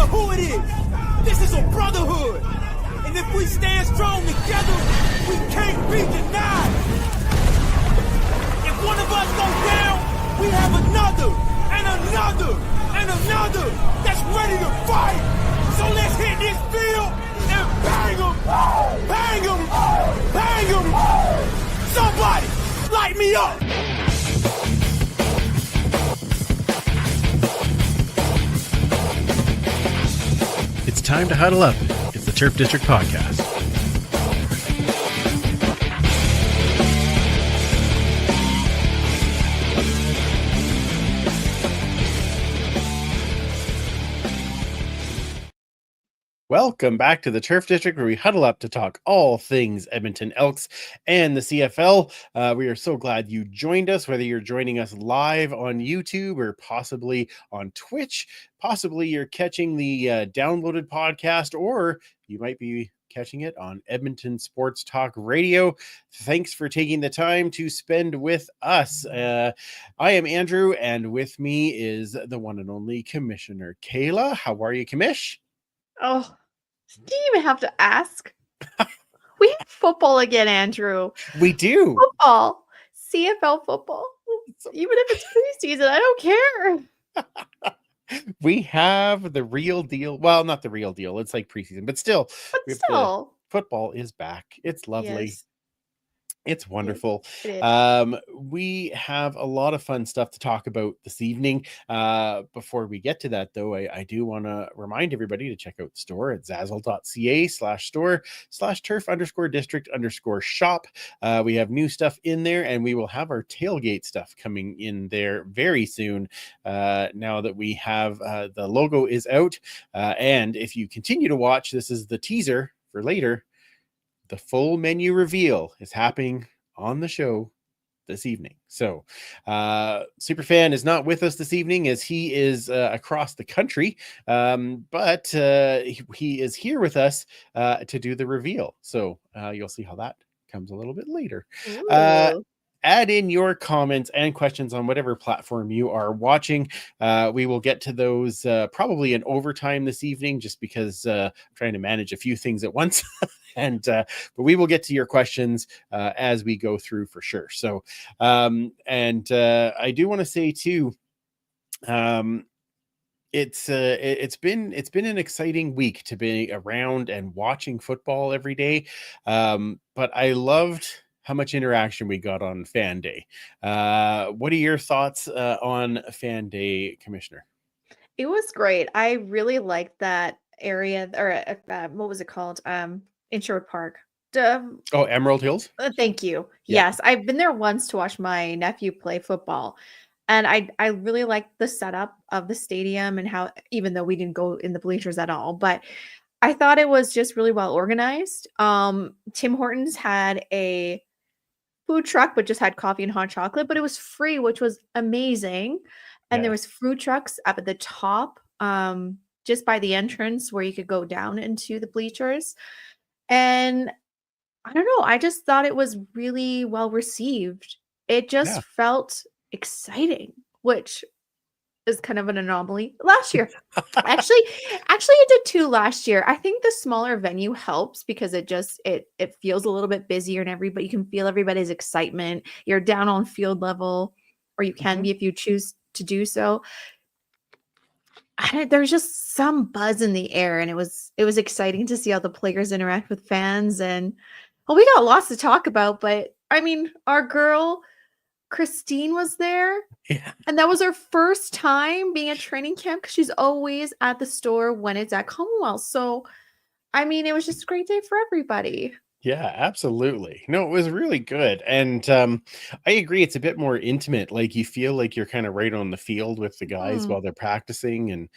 matter who it is. This is a brotherhood. And if we stand strong together, we can't be denied. If one of us goes down, we have another, and another, and another that's ready to fight. So let's hit this field and bang them, bang them, bang them. Somebody, light me up. It's time to huddle up. It's the Turf District Podcast. Welcome back to the Turf District, where we huddle up to talk all things Edmonton Elks and the CFL. We are so glad you joined us, whether you're joining us live on YouTube or possibly on Twitch. Possibly you're catching the downloaded podcast, or you might be catching it on Edmonton Sports Talk Radio. Thanks for taking the time to spend with us. I am Andrew, and with me is the one and only Commissioner Kayla. How are you, Commish? Oh, do you even have to ask? We have football again, Andrew. We do. Football. CFL football. Even if it's preseason, I don't care. We have the real deal. Well, not the real deal. It's like preseason, but still. Football is back. It's lovely. Yes. It's wonderful. It is. We have a lot of fun stuff to talk about this evening. Before we get to that, though, I do want to remind everybody to check out the store at zazzle.ca/store/turf_district_shop. We have new stuff in there, and we will have our tailgate stuff coming in there very soon. Now that we have the logo is out. And if you continue to watch, this is the teaser for later. The full menu reveal is happening on the show this evening. So Superfan is not with us this evening, as he is across the country, but he is here with us to do the reveal. So you'll see how that comes a little bit later. Add in your comments and questions on whatever platform you are watching. We will get to those probably in overtime this evening, just because I'm trying to manage a few things at once. But we will get to your questions as we go through, for sure. So, I do want to say too, it's been an exciting week to be around and watching football every day. But I loved how much interaction we got on Fan Day. What are your thoughts on Fan Day, Commissioner? It was great. I really liked that area, or what was it called? In Sherwood Park. Emerald Hills? Thank you. Yeah. Yes, I've been there once to watch my nephew play football. And I really liked the setup of the stadium, and how, even though we didn't go in the bleachers at all, but I thought it was just really well organized. Tim Hortons had a food truck, but just had coffee and hot chocolate, but it was free, which was amazing. And there was food trucks up at the top, just by the entrance where you could go down into the bleachers. And I don't know, I just thought it was really well received. It just felt exciting, which is kind of an anomaly. Last year, actually, it did too last year. I think the smaller venue helps, because it feels a little bit busier, and you can feel everybody's excitement. You're down on field level, or you can be if you choose to do so. There's just some buzz in the air, and it was exciting to see how the players interact with fans. And well, we got lots to talk about, but I mean, our girl Christine was there. Yeah. And that was her first time being at training camp, because she's always at the store when it's at Commonwealth. So, I mean, it was just a great day for everybody. Yeah, absolutely. No, it was really good. And I agree. It's a bit more intimate. Like, you feel like you're kind of right on the field with the guys while they're practicing, and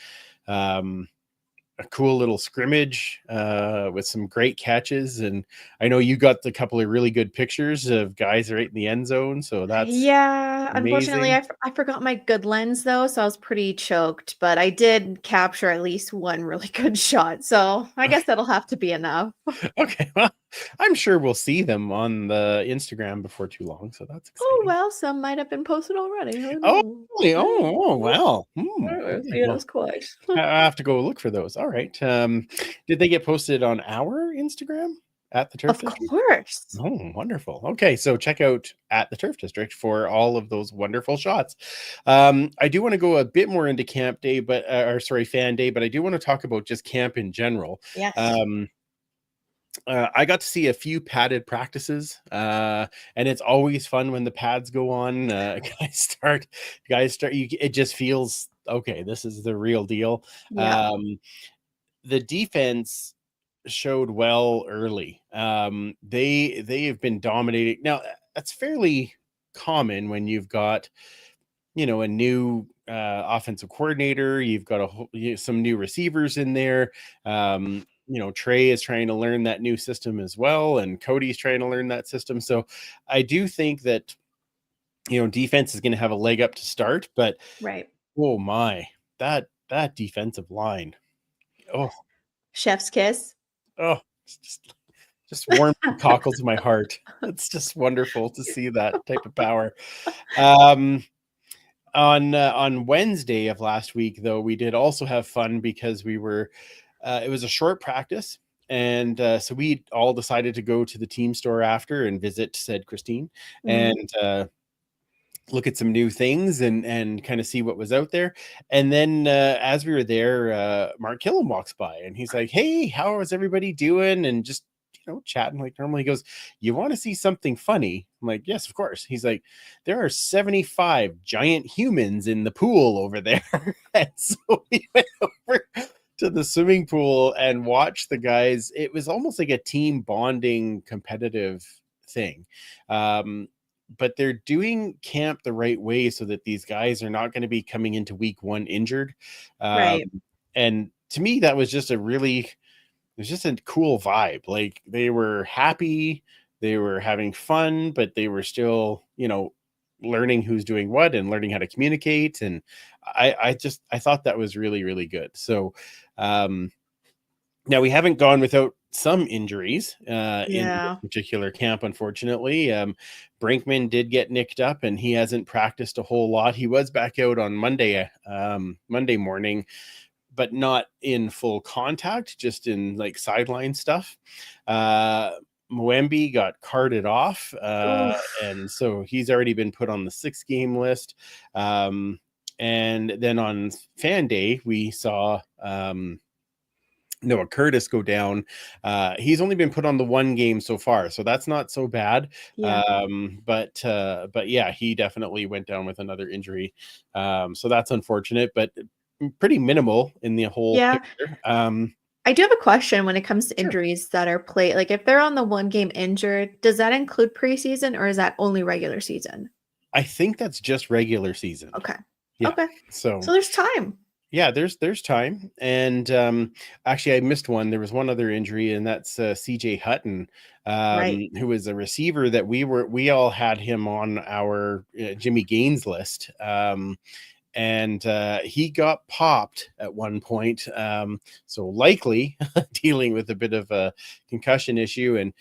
a cool little scrimmage with some great catches. And I know you got a couple of really good pictures of guys right in the end zone. So that's amazing. Unfortunately, I forgot my good lens, though, so I was pretty choked, but I did capture at least one really good shot. So I guess that'll have to be enough. Okay, well, I'm sure we'll see them on the Instagram before too long, so that's Oh, exciting. well, some might have been posted already. Who Oh, knows? really? Oh, wow. Okay, Yes, well, quite. I have to go look for those. All right. Did they get posted on our Instagram at the Turf Of District? course. Oh, wonderful. Okay, so check out at the Turf District for all of those wonderful shots. I do want to go a bit more into camp day, but or sorry, fan day, but I do want to talk about just camp in general. Yes. Um, I got to see a few padded practices, and it's always fun when the pads go on. Guys start. It just feels okay. This is the real deal. Yeah. The defense showed well early. They have been dominating. Now that's fairly common when you've got a new offensive coordinator. You've got some new receivers in there. Trey is trying to learn that new system as well, and Cody's trying to learn that system. So I do think that defense is going to have a leg up to start. But Right. oh my, that defensive line. Oh, Chef's kiss. oh, it's just warms the cockles of my heart. It's just wonderful to see that type of power. Um, on Wednesday of last week, though, we did also have fun because we were. It was a short practice, and so we all decided to go to the team store after and visit said Christine Mhm. and look at some new things and kind of see what was out there. And then as we were there, Mark Killam walks by and he's like, "Hey, how is everybody doing?" And just chatting like normal. He goes, "You want to see something funny?" I'm like, "Yes, of course." He's like, "There are 75 giant humans in the pool over there." And so we went over to the swimming pool and watched the guys. It was almost like a team bonding competitive thing. But they're doing camp the right way so that these guys are not going to be coming into week one injured. Um, Right. and to me, that was just it was just a cool vibe. Like they were happy, they were having fun, but they were still, learning who's doing what and learning how to communicate. And I thought that was really, really good. So, um, now we haven't gone without some injuries in this Yeah. particular camp, unfortunately. Brinkman did get nicked up, and he hasn't practiced a whole lot. He was back out on Monday morning, but not in full contact, just in like sideline stuff. Uh, Mwembi got carted off, Oof. and so he's already been put on the 6-game list. And then on fan day, we saw Noah Curtis go down. He's only been put on the 1 game so far, so that's not so bad. Yeah. But yeah, he definitely went down with another injury. So that's unfortunate, but pretty minimal in the whole Yeah. picture. I do have a question when it comes to Sure. injuries that are played. Like if they're on the 1 game injured, does that include preseason or is that only regular season? I think that's just regular season. Okay. Yeah. Okay. So So there's time. yeah, there's time. And actually I missed one. There was one other injury, and that's CJ Hutton, Right. who was a receiver that we all had him on our Jimmy Gaines list. And he got popped at one point. So likely dealing with a bit of a concussion issue. And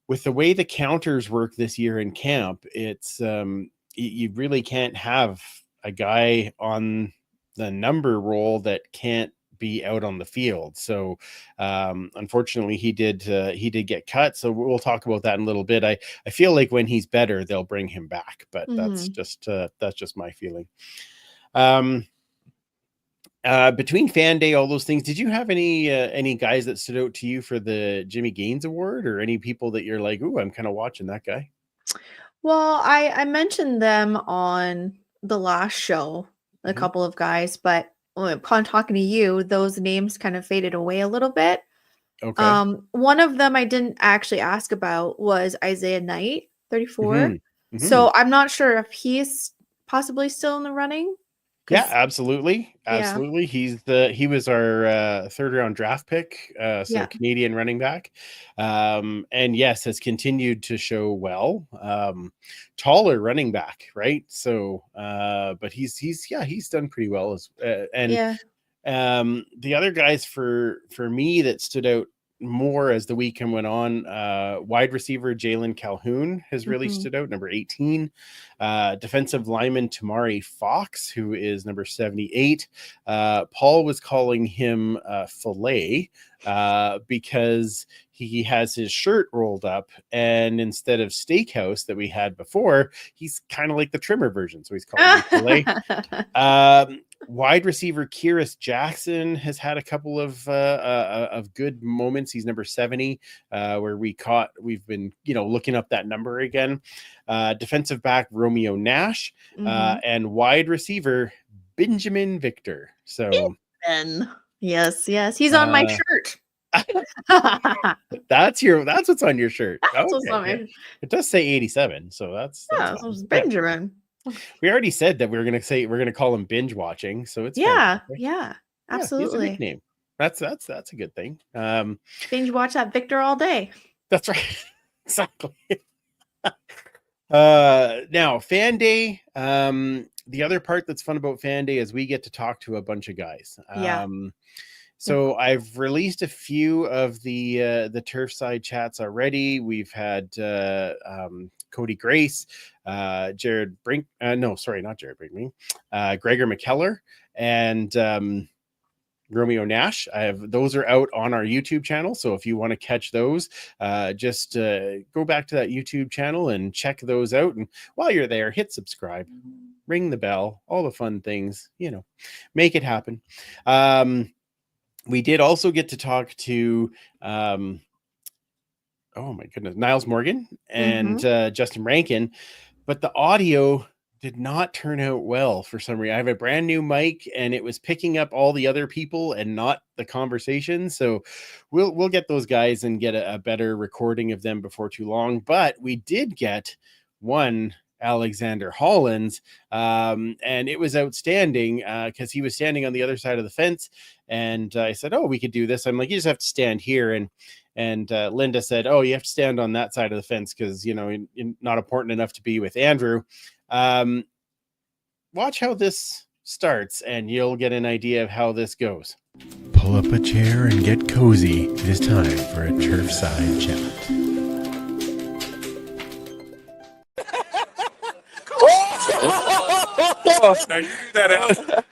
with the way the counters work this year in camp, it's you really can't have a guy on the number roll that can't be out on the field. So unfortunately he did get cut. So we'll talk about that in a little bit. I feel like when he's better, they'll bring him back, but Hmm. that's just my feeling. Um Between fan day, all those things, did you have any guys that stood out to you for the Jimmy Gaines award, or any people that you're like, "Ooh, I'm kind of watching that guy"? Well, I mentioned them on the last show, a Mhm. couple of guys, but upon talking to you, those names kind of faded away a little bit. Okay. One of them I didn't actually ask about was Isaiah Knight, 34. Mhm. Mhm. So I'm not sure if he's possibly still in the running. Yeah, Because absolutely. yeah, Absolutely. He was our 3rd round draft pick, so yeah, Canadian running back. And yes, has continued to show well. Taller running back, right? So but he's done pretty well as and yeah. the other guys for me that stood out more as the weekend went on. Wide receiver Jalen Calhoun has really Mhm. stood out, number 18. Defensive lineman Tamari Fox, who is number 78. Paul was calling him Filet because he has his shirt rolled up, and instead of Steakhouse that we had before, he's kind of like the trimmer version, so he's calling him Filet. Wide receiver Kyrus Jackson has had a couple of good moments. He's number 70, where we've been looking up that number again. Defensive back Romeo Nash, Mhm. and wide receiver Benjamin Victor. So Ben. Yes, he's on my shirt. that's what's on your shirt. That's what's Okay, on my yeah. It does say 87, so that's Yeah, so it's Benjamin. we already said that we're gonna call him binge watching, so it's Yeah, fantastic. yeah, Yeah, he has a absolutely. nickname. That's a good thing. Binge watch that Victor all day. That's right. Exactly. Now Fan Day. The other part that's fun about Fan Day is we get to talk to a bunch of guys. Yeah. So I've released a few of the turf side chats already. We've had Cody Grace, Jared Brink. No, sorry, not Jared Brinkman. Gregor McKellar and Romeo Nash. Those are out on our YouTube channel. So if you want to catch those, just go back to that YouTube channel and check those out. And while you're there, hit subscribe, ring the bell, all the fun things, make it happen. We did also get to talk to, oh my goodness, Niles Morgan and Justin Rankin, but the audio did not turn out well for some reason. I have a brand new mic and it was picking up all the other people and not the conversation. So we'll get those guys and get a better recording of them before too long. But we did get one Alexander Hollins, and it was outstanding because he was standing on the other side of the fence, and I said, "Oh, we could do this." I'm like, "You just have to stand here," and Linda said, "Oh, you have to stand on that side of the fence because you're not important enough to be with Andrew." Watch how this starts, and you'll get an idea of how this goes. Pull up a chair and get cozy. It is time for a turf side chat.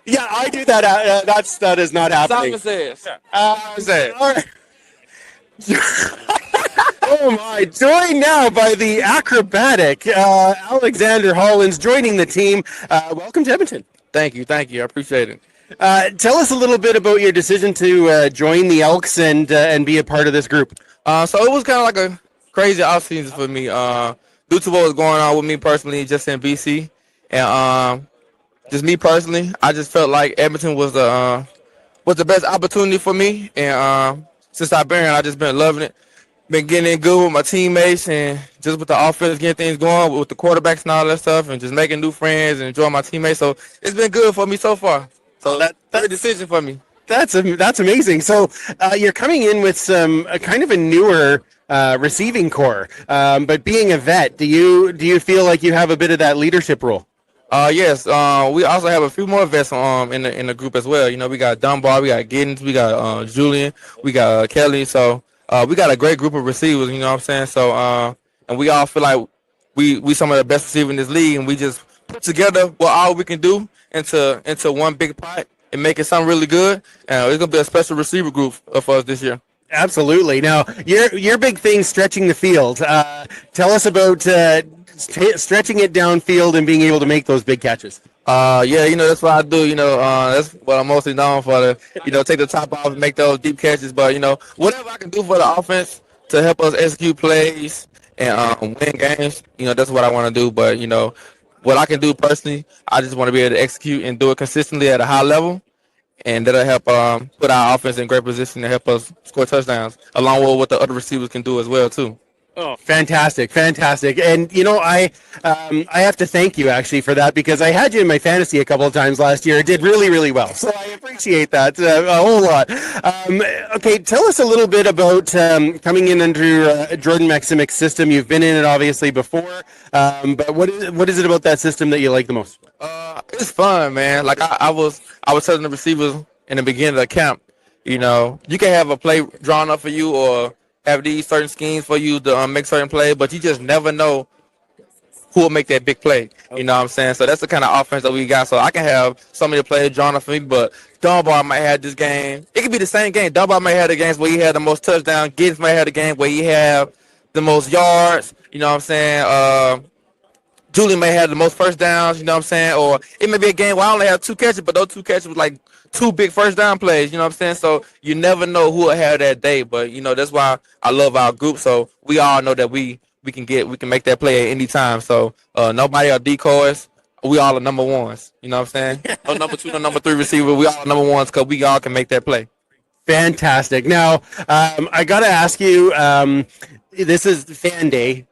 Yeah, I do that. That is not happening. All right. Oh my! Joined now by the acrobatic Alexander Hollins joining the team. Welcome to Edmonton. Thank you. I appreciate it. Tell us a little bit about your decision to join the Elks and be a part of this group. So it was kind of like a crazy off season for me. Due to what was going on with me personally, just in BC, and just me personally, I just felt like Edmonton was the best opportunity for me. And since I've been here, I just been loving it. Been getting in good with my teammates and just with the offense, getting things going with the quarterbacks and all that stuff, and just making new friends and enjoying my teammates. So it's been good for me so far. So that's a decision for me. That's amazing. So you're coming in with some kind of a newer receiving core, but being a vet, do you feel like you have a bit of that leadership role? Yes. We also have a few more vets in the group as well. We got Dunbar, we got Giddens, we got Julian, we got Kelly. So we got a great group of receivers. You know what I'm saying? So and we all feel like we some of the best receivers in this league, and we just put together what all we can do into one big pot and make it something really good. It's gonna be a special receiver group for us this year. Absolutely. Now, your big thing, stretching the field. Tell us about stretching it downfield and being able to make those big catches. Yeah, that's what I do. That's what I'm mostly known for. Take the top off and make those deep catches. But whatever I can do for the offense to help us execute plays and win games, that's what I want to do. But what I can do personally, I just want to be able to execute and do it consistently at a high level. And that'll help put our offense in great position to help us score touchdowns, along with what the other receivers can do as well, too. Oh, fantastic. And, I have to thank you, actually, for that, because I had you in my fantasy a couple of times last year. It did really, really well. So I appreciate that a whole lot. Okay, tell us a little bit about coming in under Jordan Maximic's system. You've been in it, obviously, before. But what is it about that system that you like the most? It's fun, man. Like I was telling the receivers in the beginning of the camp, You know, you can have a play drawn up for you or have these certain schemes for you to make certain plays, but you just never know who will make that big play. You know what I'm saying? So that's the kind of offense that we got. So I can have some of the players drawn up for me, but Dunbar might have this game. It could be the same game. Dunbar might have the games where he had the most touchdowns. Gibbs might have the game where he have the most yards. You know what I'm saying? Julian may have the most first downs, you know what I'm saying? Or it may be a game where I only have 2 catches, but those 2 catches was like 2 big first down plays, you know what I'm saying? So you never know who will have that day. But you know, that's why I love our group. So we all know that we can make that play at any time. So nobody are decoys. We all are number ones. You know what I'm saying? No number 2, no number 3 receiver. We all are number ones because we all can make that play. Fantastic. Now, I got to ask you, this is Fan Day.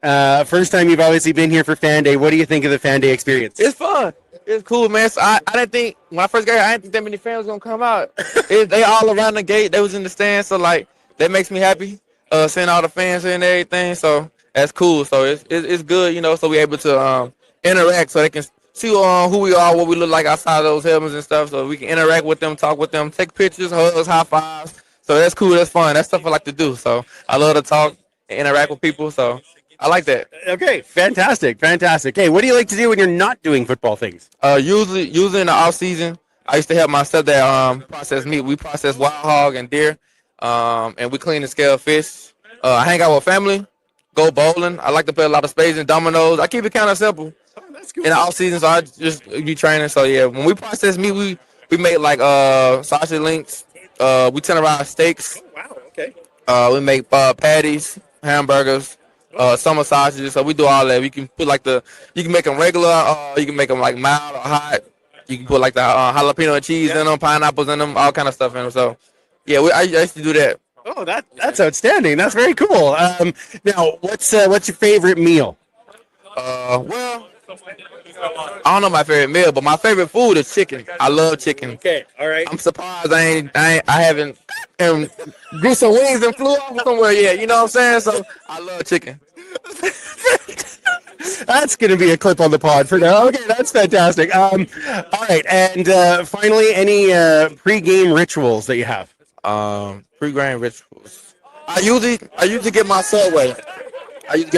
First time you've obviously been here for Fan Day. What do you think of the Fan Day experience? It's fun. It's cool, man. So I didn't think when I first got here, I didn't think that many fans was gonna come out. They all around the gate. They was in the stands, so like that makes me happy. Seeing all the fans and everything, so that's cool. So it's good, you know. So we able to interact, so they can see who we are, what we look like outside of those helmets and stuff. So we can interact with them, talk with them, take pictures, hugs, high fives. So that's cool. That's fun. That's stuff I like to do. So I love to talk and interact with people. So I like that. Okay, fantastic. Hey, what do you like to do when you're not doing football things? Usually in the off season, I used to help my stepdad process meat. We process wild hog and deer, and we clean and scale fish. I hang out with family, go bowling. I like to play a lot of spades and dominoes. I keep it kind of simple. Oh, that's cool. In the off season, so I just be training. So yeah, when we process meat, we make like sausage links. We tenderize steaks. Oh, wow, okay. We make patties, hamburgers. Summer sausages, so we do all that. We can put like you can make them regular, you can make them like mild or hot. You can put like the jalapeno and cheese in them, pineapples in them, all kind of stuff in them. So, yeah, I used to do that. Oh, that's outstanding. That's very cool. Now, what's your favorite meal? Well, I don't know my favorite meal, but my favorite food is chicken. I love chicken. Okay, all right. I'm surprised I haven't grew some wings and flew off somewhere yet. You know what I'm saying? So I love chicken. That's going to be a clip on the pod for now. Okay, that's fantastic. All right, and finally, any pre-game rituals that you have? Pre-game rituals. I usually get my Subway. I get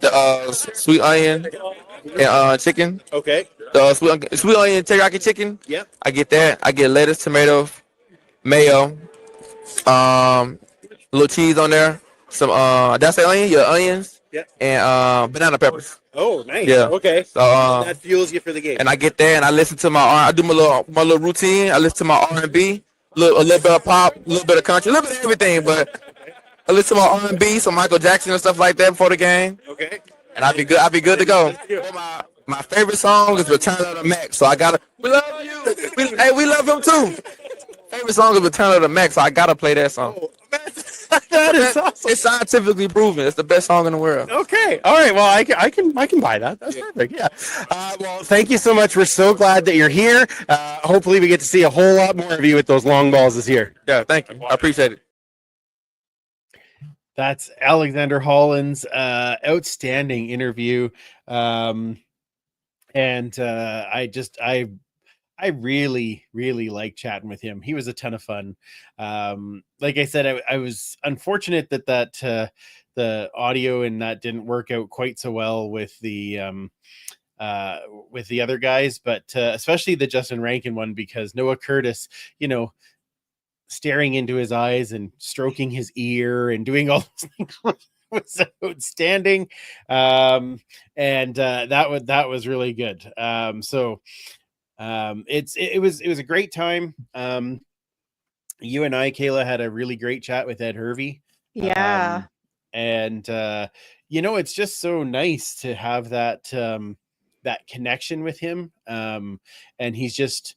the sweet onion and chicken. Okay. The sweet onion teriyaki chicken. Yep. I get that. I get lettuce, tomato, mayo, little cheese on there. Some did I say onion? Yeah, onions. Yep. And banana peppers. Oh, nice. Yeah. Okay. So that fuels you for the game. and I get there and I listen to I do my little routine. I listen to my R&B, a little bit of pop, a little bit of country, a little bit of everything. But I listen to my R&B, some Michael Jackson and stuff like that before the game. Okay. And I'll be good to go. My favorite song is Return of the Mac. So I gotta. We love you. We love him too. Favorite song is Return of the Mac. So I gotta play that song. Oh, that is awesome. It's scientifically proven. It's the best song in the world. Okay. All right. Well, I can buy that. That's perfect. Yeah. Well, thank you so much. We're so glad that you're here. Hopefully, we get to see a whole lot more of you with those long balls this year. Yeah. Thank you. I appreciate it. That's Alexander Holland's outstanding interview. I really, really like chatting with him. He was a ton of fun. Like I said, I was unfortunate that the audio and that didn't work out quite so well with the other guys, but especially the Justin Rankin one, because Noah Curtis, staring into his eyes and stroking his ear and doing all those things was outstanding. That was really good. It was a great time. You and I, Kayla, had a really great chat with Ed Hervey. Yeah. It's just so nice to have that connection with him. And he's just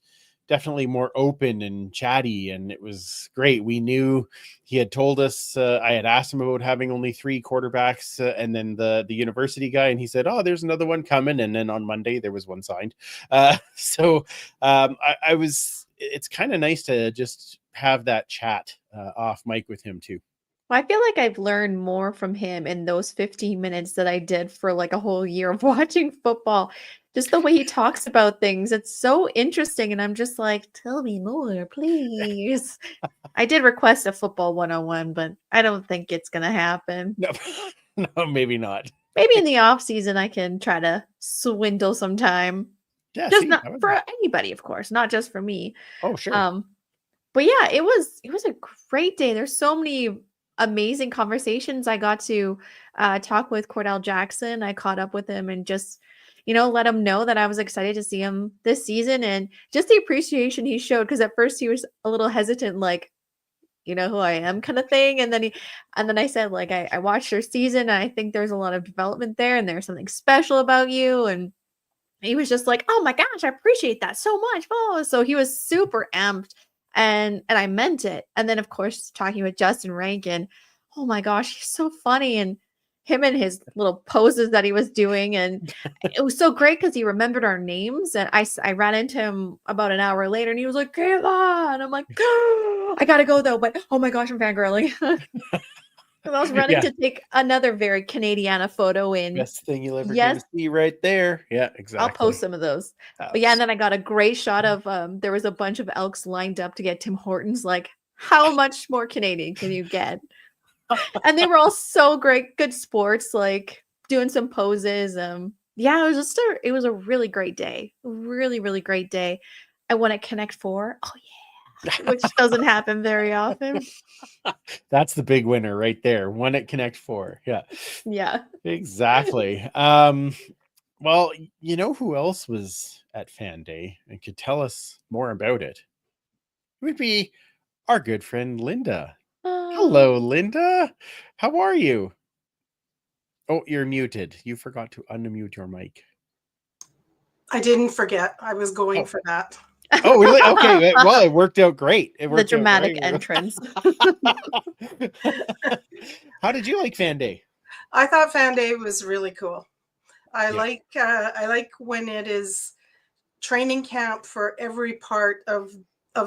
definitely more open and chatty, and it was great. We knew he had told us, I had asked him about having only 3 quarterbacks, and then the university guy, and he said, oh, there's another one coming. And then on Monday there was one signed. It's kind of nice to just have that chat off mic with him too. Well, I feel like I've learned more from him in those 15 minutes that I did for like a whole year of watching football. Just the way he talks about things. It's so interesting. And I'm just like, tell me more, please. I did request a football 101, but I don't think it's going to happen. No, no, maybe not. Maybe in the off season, I can try to swindle some time. Yeah, Just see, not for anybody, of course, not just for me. oh, sure. But yeah, it was a great day. There's so many amazing conversations. I got to talk with Cordell Jackson. I caught up with him and just, let him know that I was excited to see him this season and just the appreciation he showed. Because at first he was a little hesitant, like, you know who I am kind of thing. And then I said, like, I watched your season and I think there's a lot of development there and there's something special about you. And he was just like, "Oh my gosh, I appreciate that so much." Oh, so he was super amped and I meant it. And then of course talking with Justin Rankin, oh my gosh, he's so funny and him and his little poses that he was doing and it was so great because he remembered our names and I ran into him about an hour later and he was like, "Kayla," and I'm like, "Oh, I gotta go though," but oh my gosh, I'm fangirling. I was running to take another very Canadiana photo in. Best thing you'll ever Yes. get to see right there. Yeah, exactly. I'll post some of those. But yeah, and then I got a great shot of there was a bunch of Elks lined up to get Tim Hortons. Like, how much more Canadian can you get? And they were all so great, good sports, like doing some poses. Yeah, it was a really great day. Really, really great day. I won at Connect Four. Oh yeah. Which doesn't happen very often. That's the big winner right there. One at Connect 4. Yeah. Yeah. Exactly. Well, you know who else was at Fan Day and could tell us more about it? It would be our good friend Linda. Hello, Linda. How are you? Oh, you're muted. You forgot to unmute your mic. I didn't forget. I was going for that. Oh, really? Okay. Well, it worked out great. It worked the dramatic out entrance. How did you like Fan Day? I thought Fan Day was really cool. I like when it is training camp for every part of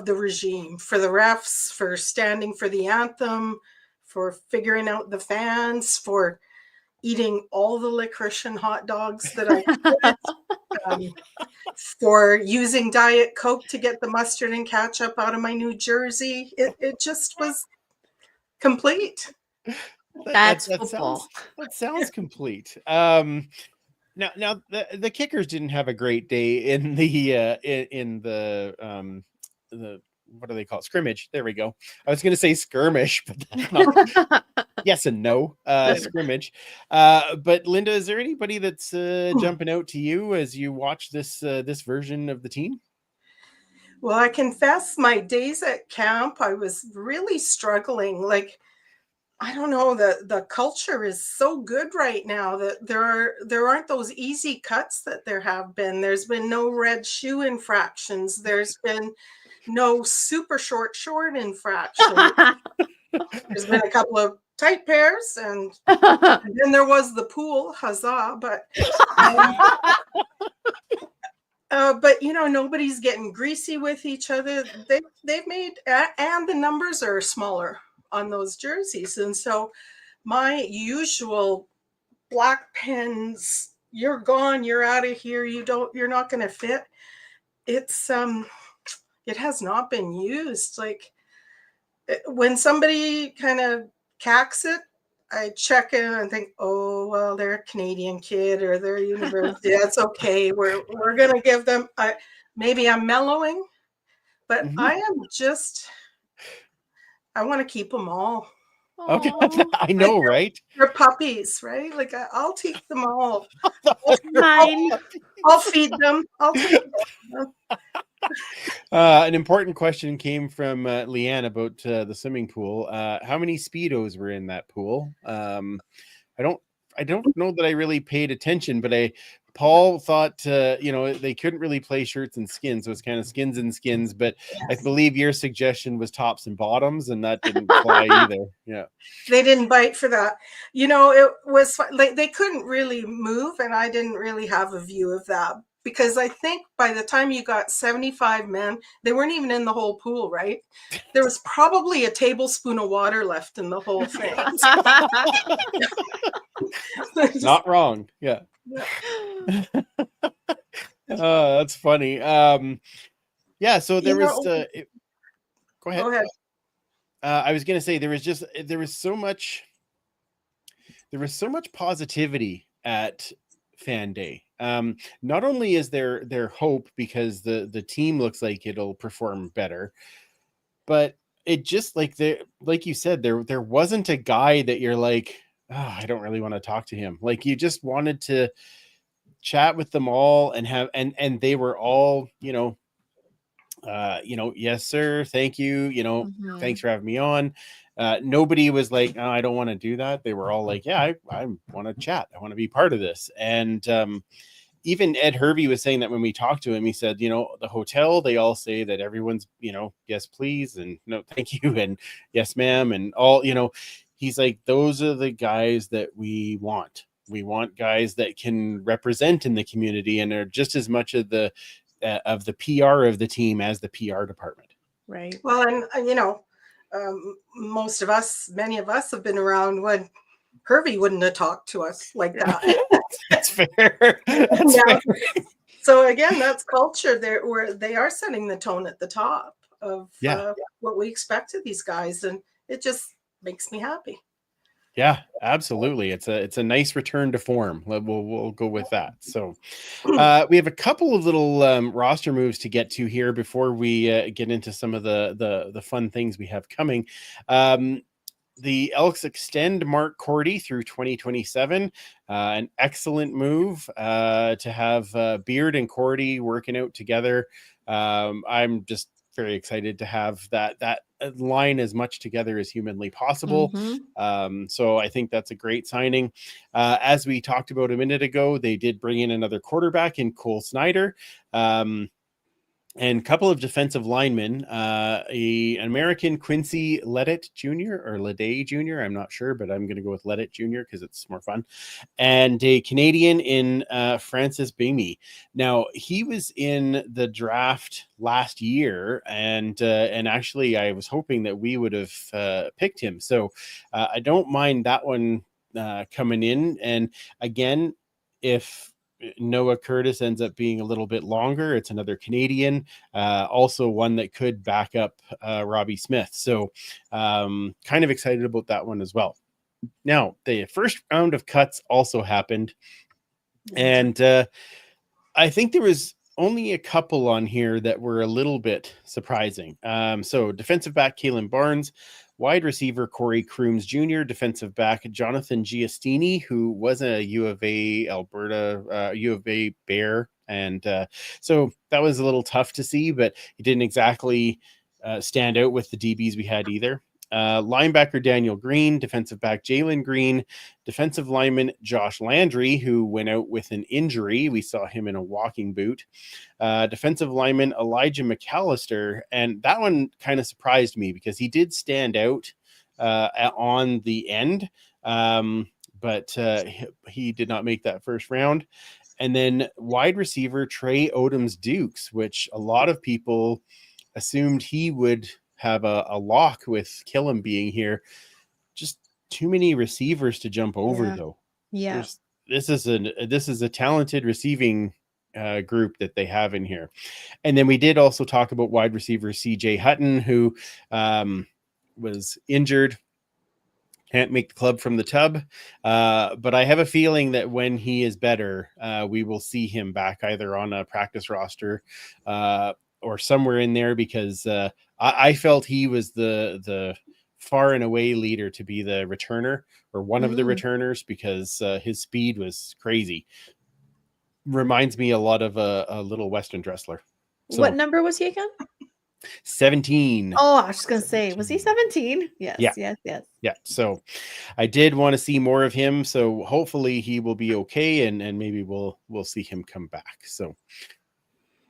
the regime, for the refs, for standing for the anthem, for figuring out the fans, for eating all the licorice and hot dogs that I could, for using Diet Coke to get the mustard and ketchup out of my New Jersey. It just was complete. That's football. That sounds complete. Now the Kickers didn't have a great day in the what do they call it? Scrimmage. There we go. I was going to say skirmish, but that's not. Yes and no. Scrimmage. But Linda, is there anybody that's jumping out to you as you watch this version of the team? Well, I confess my days at camp, I was really struggling. Like, I don't know, the culture is so good right now that there aren't those easy cuts that there have been. There's been no red shoe infractions. There's been no super short infractions. There's been a couple of tight pairs and then there was the pool, huzzah, but nobody's getting greasy with each other. They've made, and the numbers are smaller on those jerseys. And so my usual black pens, you're gone, you're out of here, you're not going to fit. It has not been used. Like, when somebody kind of cacks it, I check in and think, oh, well, they're a Canadian kid or they're university. That's okay. We're going to give them, maybe I'm mellowing, but I want to keep them all. Okay. I know, right? They're puppies, right? Like, I'll take them all. Mine. I'll feed them. I'll take them. An important question came from Leanne about the swimming pool. How many Speedos were in that pool? I don't know that I really paid attention, but Paul thought they couldn't really play shirts and skins, so it's kind of skins and skins. But yes. I believe your suggestion was tops and bottoms, and that didn't fly either. Yeah, they didn't bite for that. It was like they couldn't really move, and I didn't really have a view of that. because I think by the time you got 75 men, they weren't even in the whole pool, right? There was probably a tablespoon of water left in the whole thing. Not wrong. Yeah. Yeah. That's funny. Yeah, so there was go ahead. Go ahead. I was gonna say there was so much positivity at Fan Day. Not only is there hope because the team looks like it'll perform better, but it just like you said, there wasn't a guy that you're like, oh, I don't really want to talk to him. Like, you just wanted to chat with them all and have and they were all, yes sir, thank you, thanks for having me on. Nobody was like, oh, I don't want to do that. They were all like, yeah, I want to chat, I want to be part of this. And even Ed Hervey was saying that when we talked to him, he said, the hotel, they all say that everyone's, yes please, and no thank you, and yes ma'am, and all, he's like, those are the guys that we want. We want guys that can represent in the community and are just as much of the PR of the team as the PR department. Right. Well, and many of us have been around when Hervey wouldn't have talked to us like that. That's fair. That's fair. So again, that's culture there, where they are setting the tone at the top of what we expect of these guys, and it just makes me happy. Yeah, absolutely. It's a nice return to form. We'll go with that. So we have a couple of little roster moves to get to here before we get into some of the fun things we have coming. The Elks extend Mark Cordy through 2027. An excellent move to have Beard and Cordy working out together. I'm just very excited to have that line as much together as humanly possible. So I think that's a great signing. As we talked about a minute ago, they did bring in another quarterback in Cole Snyder. And a couple of defensive linemen, an American Quincy Ledet Jr. or Ledet Jr. I'm not sure, but I'm going to go with Ledet Jr. because it's more fun. And a Canadian in Francis Bingme. Now, he was in the draft last year, and actually I was hoping that we would have picked him. So I don't mind that one coming in. And again, if Noah Curtis ends up being a little bit longer, it's another Canadian, also one that could back up Robbie Smith. So kind of excited about that one as well. Now, the first round of cuts also happened, and I think there was only a couple on here that were a little bit surprising. So defensive back Kayla Barnes, wide receiver Corey Crooms Jr., defensive back Jonathan Giustini, who was a U of A Bear. And so that was a little tough to see, but he didn't exactly stand out with the DBs we had either. Linebacker Daniel Green, defensive back Jalen Green, defensive lineman Josh Landry, who went out with an injury. We saw him in a walking boot. Defensive lineman Elijah McAllister, and that one kind of surprised me because he did stand out on the end, but he did not make that first round. And then wide receiver Trey Odoms Dukes, which a lot of people assumed he would have a lock with Killam being here. Just too many receivers to jump over, though. Yeah. This is a talented receiving group that they have in here. And then we did also talk about wide receiver CJ Hutton, who was injured, can't make the club from the tub. But I have a feeling that when he is better, we will see him back either on a practice roster or somewhere in there, because I felt he was the far and away leader to be the returner, or one of the returners, because his speed was crazy. Reminds me a lot of a little Western Dressler. So, what number was he again? 17. Oh, I was just going to say, was he 17? Yes, yes. Yeah. So I did want to see more of him. So hopefully he will be okay, and maybe we'll see him come back. So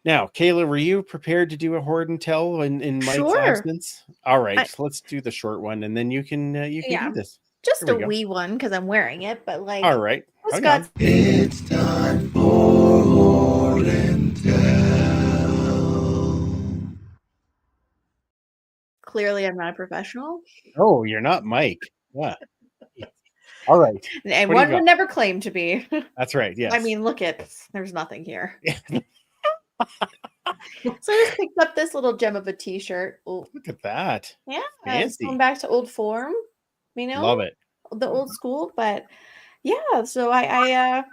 now, Kayla, were you prepared to do a hoard and tell in Mike's absence? All right, let's do the short one, and then you can do this. Just a wee one because I'm wearing it, but like, all right. It's time for hoard and clearly I'm not a professional. Oh, you're not Mike. Yeah. All right. And What do you one got? would never claim to be. That's right. Yes. I mean, look at, there's nothing here. So I just picked up this little gem of a t-shirt. Oh, look at that. yeah, it's Fancy. going back to old form, you know, Love it. the old school. But yeah, so I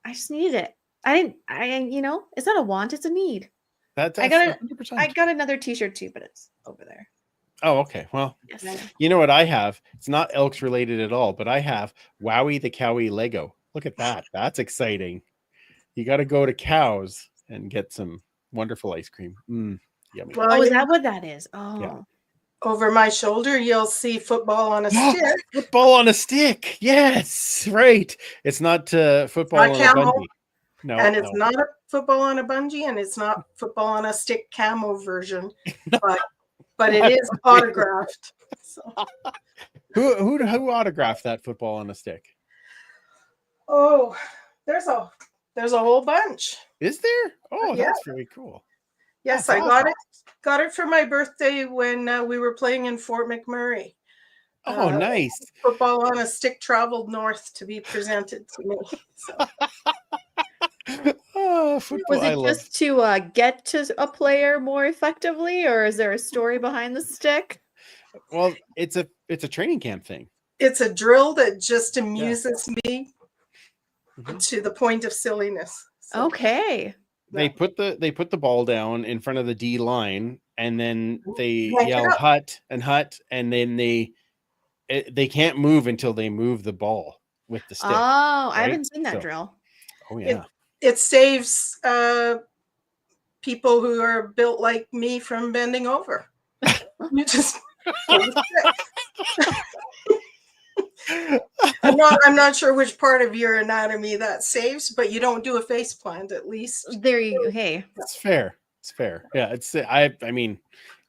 just needed it. It's not a want, it's a need. That's I got 100%. I got another t-shirt too, but it's over there. Oh, okay. Well, Yes. you know what I have? It's not Elks related at all, but I have Wowie the Cowie Lego. Look at that. That's exciting. You got to go to Cows and get some wonderful ice cream. Yummy. Well, Oh, is that what that is? Oh. Yeah. over my shoulder, you'll see football on a stick. Football on a stick. Yes, right. It's not football Not on a camo, bungee. No, and it's no. not a football on a bungee, and it's not football on a stick camo version, but it is autographed. So. Who autographed that football on a stick? Oh, there's a whole bunch. Is there? Oh, Yeah. that's very cool. Yes, That's I got it for my birthday when we were playing in Fort McMurray. Oh, nice. Football on a stick traveled north to be presented to me. So. Oh, football. Was it just to get to a player more effectively, or is there a story behind the stick? Well, it's a training camp thing. It's a drill that just amuses me to the point of silliness. So. Okay. They put the ball down in front of the D line, and then they Rank it yell up. hut, and then they can't move until they move the ball with the stick. Oh, I right? haven't seen that So- drill. Oh yeah. It saves people who are built like me from bending over. You just I'm not sure which part of your anatomy that saves, but you don't do a face plant at least. There you go. Hey. It's fair. It's fair. Yeah, I mean,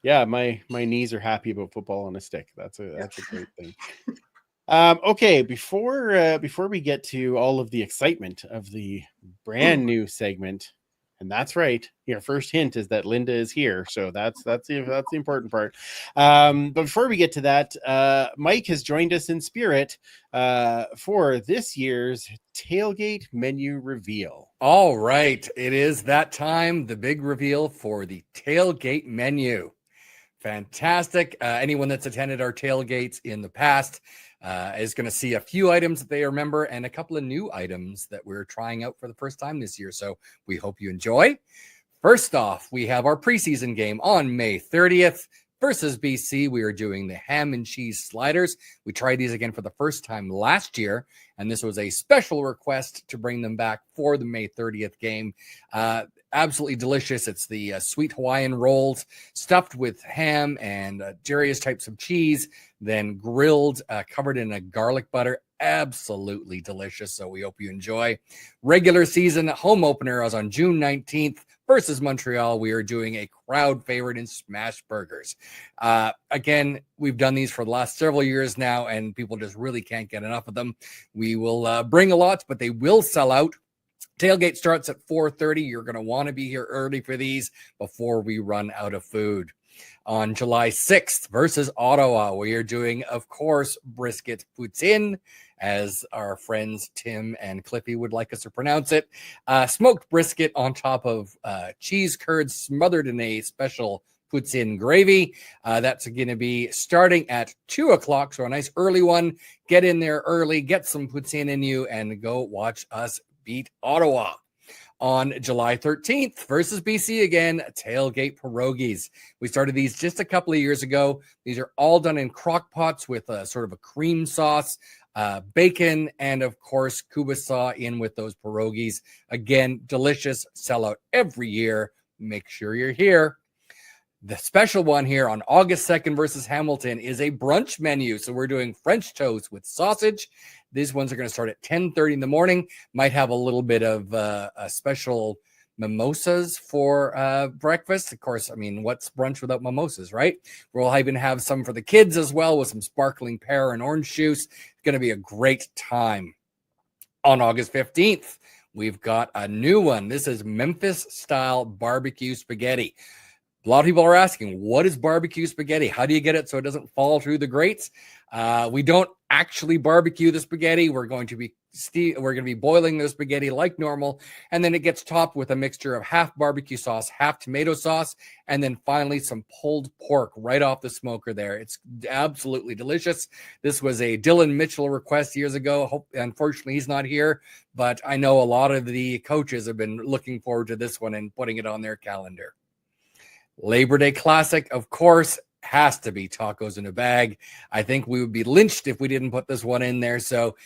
yeah, my knees are happy about football on a stick. That's a great thing. Okay, before we get to all of the excitement of the brand new segment, and that's right, your first hint is that Linda is here, so that's the important part. But before we get to that, Mike has joined us in spirit for this year's tailgate menu reveal. All right, it is that time, the big reveal for the tailgate menu. Fantastic. Anyone that's attended our tailgates in the past is going to see a few items that they remember and a couple of new items that we're trying out for the first time this year. So we hope you enjoy. First off, we have our preseason game on May 30th versus BC. We are doing the ham and cheese sliders. We tried these again for the first time last year, and this was a special request to bring them back for the May 30th game. Absolutely delicious. It's the sweet Hawaiian rolls stuffed with ham and various types of cheese, then grilled, covered in a garlic butter. Absolutely delicious. So we hope you enjoy. Regular season home opener is on June 19th versus Montreal. We are doing a crowd favorite in smash burgers. Again, we've done these for the last several years now, and people just really can't get enough of them. We will bring a lot, but they will sell out. Tailgate starts at 4:30. You're going to want to be here early for these before we run out of food. On July 6th versus Ottawa, we are doing, of course, brisket poutine, as our friends Tim and Cliffy would like us to pronounce it. Smoked brisket on top of cheese curds smothered in a special poutine gravy. That's going to be starting at 2 o'clock, so a nice early one. Get in there early, get some poutine in you, and go watch us beat Ottawa. On July 13th versus BC again, tailgate pierogies. We started these just a couple of years ago. These are all done in crock pots with a sort of a cream sauce, bacon, and of course, kubasa in with those pierogies. Again, delicious, sell out every year. Make sure you're here. The special one here on August 2nd versus Hamilton is a brunch menu. So we're doing French toast with sausage. These ones are going to start at 10:30 in the morning. Might have a little bit of a special mimosas for breakfast. Of course, I mean, what's brunch without mimosas, right? We'll even have some for the kids as well with some sparkling pear and orange juice. It's going to be a great time. On August 15th, we've got a new one. This is Memphis-style barbecue spaghetti. A lot of people are asking, what is barbecue spaghetti? How do you get it so it doesn't fall through the grates? We don't actually barbecue the spaghetti. We're going to be boiling the spaghetti like normal, and then it gets topped with a mixture of half barbecue sauce, half tomato sauce, and then finally some pulled pork right off the smoker there. It's absolutely delicious. This was a Dylan Mitchell request years ago. Unfortunately, he's not here, but I know a lot of the coaches have been looking forward to this one and putting it on their calendar. Labor Day Classic, of course, has to be tacos in a bag. I think we would be lynched if we didn't put this one in there. So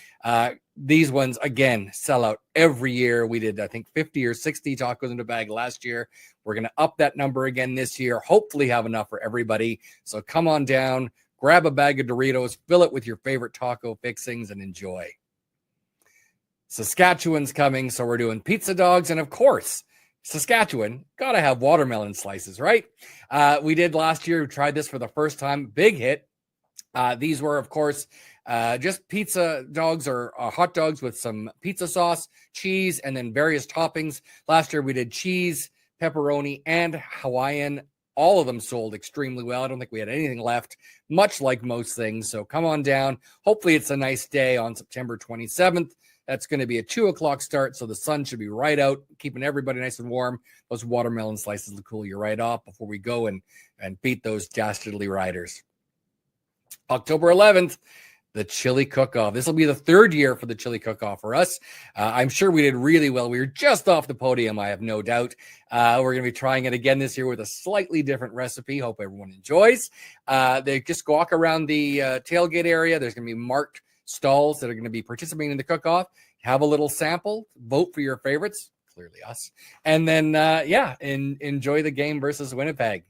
these ones, again, sell out every year. We did, I think, 50 or 60 tacos in a bag last year. We're going to up that number again this year, hopefully have enough for everybody. So come on down, grab a bag of Doritos, fill it with your favorite taco fixings, and enjoy. Saskatchewan's coming, so we're doing pizza dogs, and of course, Saskatchewan, gotta have watermelon slices, right? We did last year, we tried this for the first time, big hit. These were, of course, just pizza dogs or hot dogs with some pizza sauce, cheese, and then various toppings. Last year we did cheese, pepperoni, and Hawaiian. All of them sold extremely well. I don't think we had anything left, much like most things. So come on down. Hopefully it's a nice day on September 27th. That's going to be a 2:00 start, so the sun should be right out, keeping everybody nice and warm. Those watermelon slices will cool you right off before we go and beat those dastardly riders. October 11th, the chili cook-off. This will be the third year for the chili cook-off for us. I'm sure we did really well. We were just off the podium, I have no doubt. We're going to be trying it again this year with a slightly different recipe. Hope everyone enjoys. They just walk around the tailgate area. There's going to be marked stalls that are going to be participating in the cook-off. Have a little sample, vote for your favorites, clearly us, and then enjoy the game versus Winnipeg.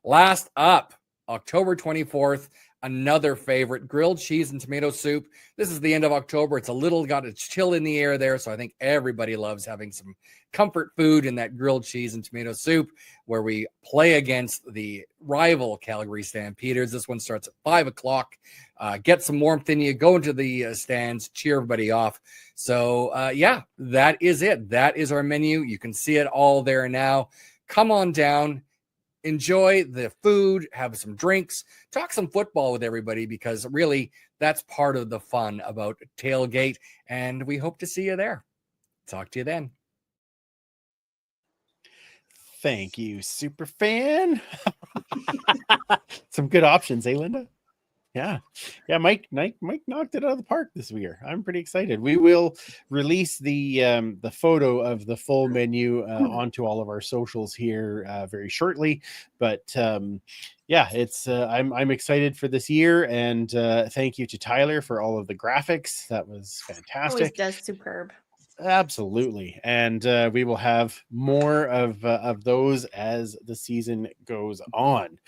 Last up, October 24th, another favorite, grilled cheese and tomato soup. This is the end of October. It's got a chill in the air there, so I think everybody loves having some comfort food in that grilled cheese and tomato soup, where we play against the rival Calgary Stampeders. This one starts at 5:00. Get some warmth in you, go into the stands, cheer everybody off. So that is it. That is our menu. You can see it all there now. Come on down. Enjoy the food, have some drinks, talk some football with everybody, because really that's part of the fun about Tailgate, and we hope to see you there. Talk to you then. Thank you, super fan. Some good options, eh, Linda? Yeah. Mike knocked it out of the park this year. I'm pretty excited. We will release the photo of the full menu onto all of our socials here very shortly. But it's I'm excited for this year, and thank you to Tyler for all of the graphics. That was fantastic. Always does superb. Absolutely, and we will have more of those as the season goes on.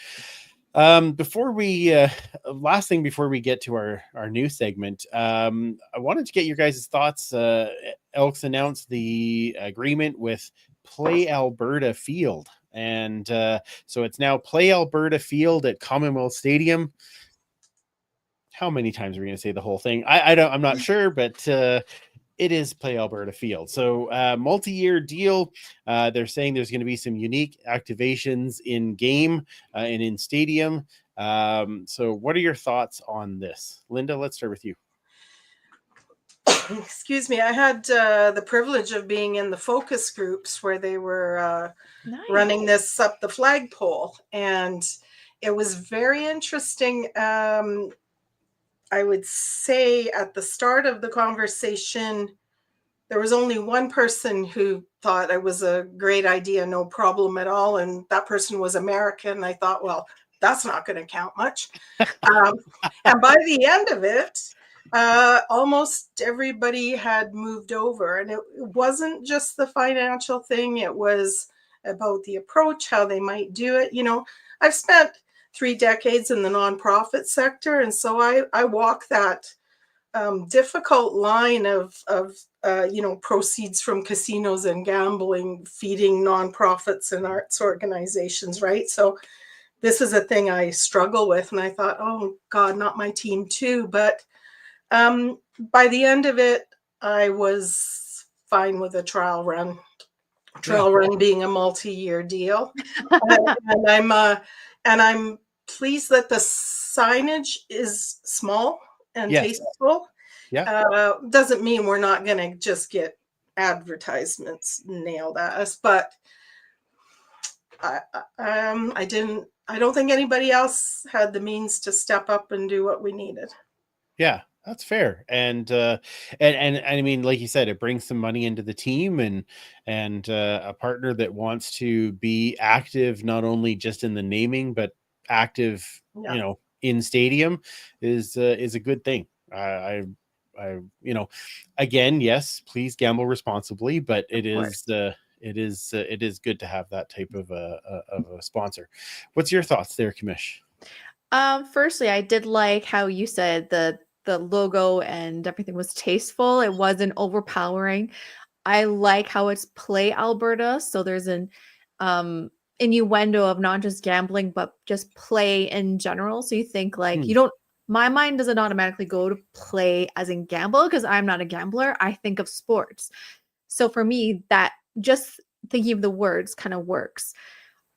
Before we last thing before we get to our new segment, I wanted to get your guys' thoughts. Elks announced the agreement with Play Alberta Field, and so it's now Play Alberta Field at Commonwealth Stadium. How many times are we going to say the whole thing? I'm not sure, but it is Play Alberta Field. So multi-year deal. They're saying there's going to be some unique activations in game and in stadium. So what are your thoughts on this? Linda, let's start with you. Excuse me. I had the privilege of being in the focus groups where they were running this up the flagpole, and it was very interesting. I would say at the start of the conversation, there was only one person who thought it was a great idea, no problem at all. And that person was American. I thought, well, that's not going to count much. And by the end of it, almost everybody had moved over. And it wasn't just the financial thing. It was about the approach, how they might do it. You know, I've spent 3 decades in the nonprofit sector, and so I walk that difficult line of proceeds from casinos and gambling feeding nonprofits and arts organizations, right? So this is a thing I struggle with, and I thought, oh God, not my team too. But by the end of it, I was fine with a trial run. trail run being a multi-year deal. And I'm pleased that the signage is small and tasteful. Doesn't mean we're not going to just advertisements nailed at us, but I don't think anybody else had the means to step up and do what we needed. Yeah, that's fair. And I mean, like you said, it brings some money into the team, and a partner that wants to be active, not only just in the naming, but active, in stadium is a good thing. I again, yes, please gamble responsibly, but it is good to have that type of a sponsor. What's your thoughts there, Kamish? Firstly, I did like how you said the logo and everything was tasteful. It wasn't overpowering. I like how it's Play Alberta, so there's an innuendo of not just gambling but just play in general. So you think like you don't. My mind doesn't automatically go to play as in gamble because I'm not a gambler. I think of sports. So for me, that just thinking of the words kind of works.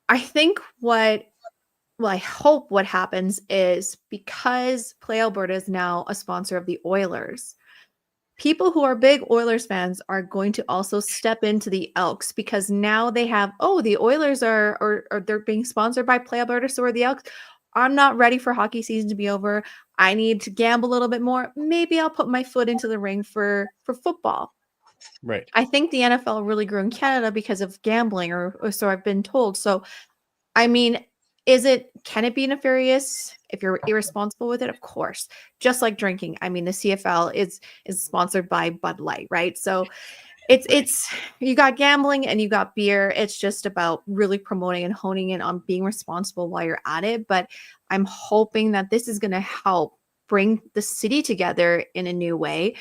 I think I hope what happens is because Play Alberta is now a sponsor of the Oilers, people who are big Oilers fans are going to also step into the Elks because now they have, the Oilers are they're being sponsored by Play Alberta, so are the Elks. I'm not ready for hockey season to be over. I need to gamble a little bit more. Maybe I'll put my foot into the ring for football. Right. I think the NFL really grew in Canada because of gambling, or so I've been told. So, I mean, can it be nefarious if you're irresponsible with it? Of course. Just like drinking. I mean, the CFL is sponsored by Bud Light, right? So it's you got gambling and you got beer. It's just about really promoting and honing in on being responsible while you're at it. But I'm hoping that this is going to help bring the city together in a new way,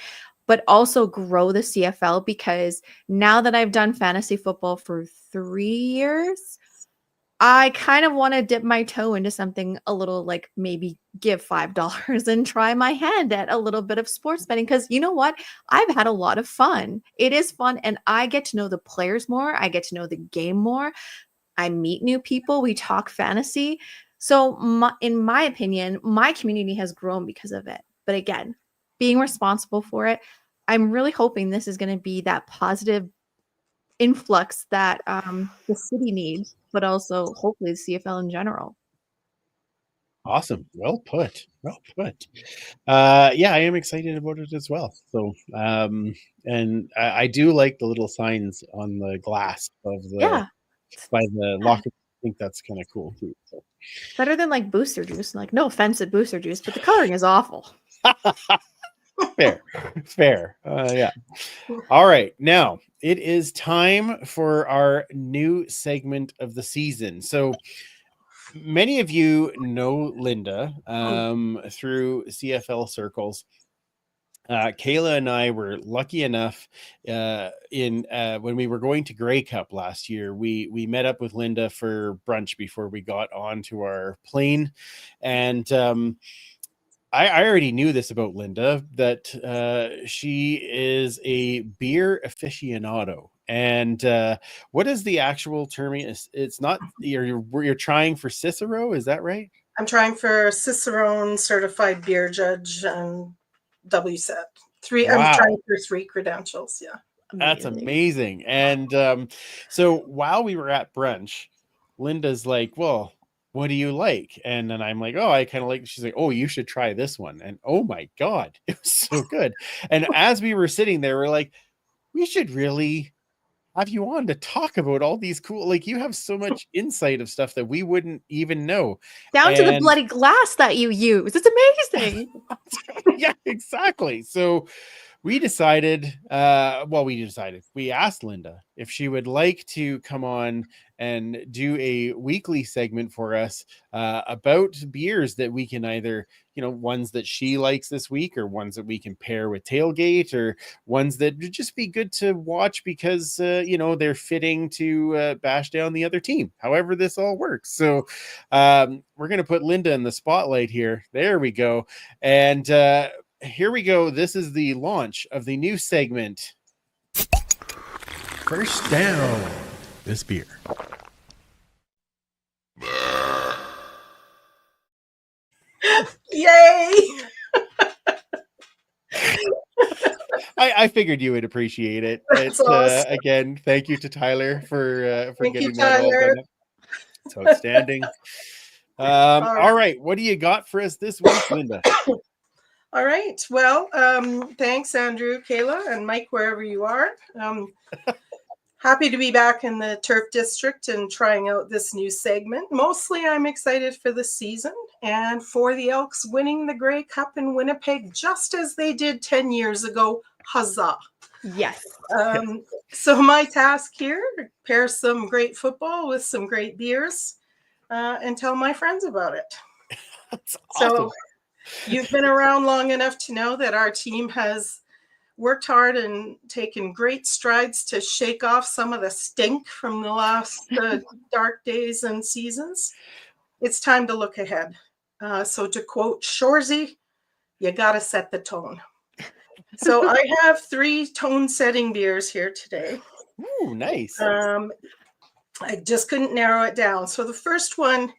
but also grow the CFL, because now that I've done fantasy football for 3 years, I kind of want to dip my toe into something a little, like maybe give $5 and try my hand at a little bit of sports betting. Because you know what? I've had a lot of fun. It is fun. And I get to know the players more. I get to know the game more. I meet new people. We talk fantasy. So in my opinion, my community has grown because of it. But again, being responsible for it, I'm really hoping this is going to be that positive influx that the city needs, but also hopefully the CFL in general. Awesome. Well put. Yeah, I am excited about it as well. So and I do like the little signs on the glass of the by the locker. I think that's kind of cool too. So. Better than like booster juice. Like, no offense at booster juice, but the coloring is awful. Fair. Yeah. All right. Now it is time for our new segment of the season. So many of you know Linda through CFL circles. Kayla and I were lucky enough when we were going to Grey Cup last year, we met up with Linda for brunch before we got onto our plane. And I already knew this about Linda, that she is a beer aficionado. And what is the actual term? It's not, you're trying for Cicero, is that right? I'm trying for Cicerone certified beer judge and WSET. I'm trying for 3 credentials. Yeah. That's amazing. And so while we were at brunch, Linda's like, well, what do you like? And then I'm like, oh, I kind of like, she's like, oh, you should try this one. And oh my God, it was so good. And as we were sitting there, we're like, we should really have you on to talk about all these cool, like you have so much insight of stuff that we wouldn't even know. Down to the bloody glass that you use. It's amazing. Yeah, exactly. So we decided, we asked Linda if she would like to come on and do a weekly segment for us about beers that we can either, ones that she likes this week, or ones that we can pair with Tailgate, or ones that would just be good to watch because, they're fitting to bash down the other team, however this all works. So we're going to put Linda in the spotlight here. There we go. And here we go. This is the launch of the new segment. First down. this beer. Yay! I figured you would appreciate it. That's It's awesome. again, thank you to Tyler for Thank you, getting that all Tyler. done. It's outstanding. All right, what do you got for us this week, Linda? All right. Well, thanks, Andrew, Kayla, and Mike, wherever you are. Happy to be back in the Turf District and trying out this new segment. Mostly, I'm excited for the season and for the Elks winning the Grey Cup in Winnipeg, just as they did 10 years ago. Huzzah. Yes. So my task here, pair some great football with some great beers and tell my friends about it. That's So awesome. you've been around long enough to know that our team has worked hard and taken great strides to shake off some of the stink from the last dark days and seasons. It's time to look ahead. So to quote Shorzy, you got to set the tone. So I have 3 tone-setting beers here today. Ooh, nice. I just couldn't narrow it down. So the first one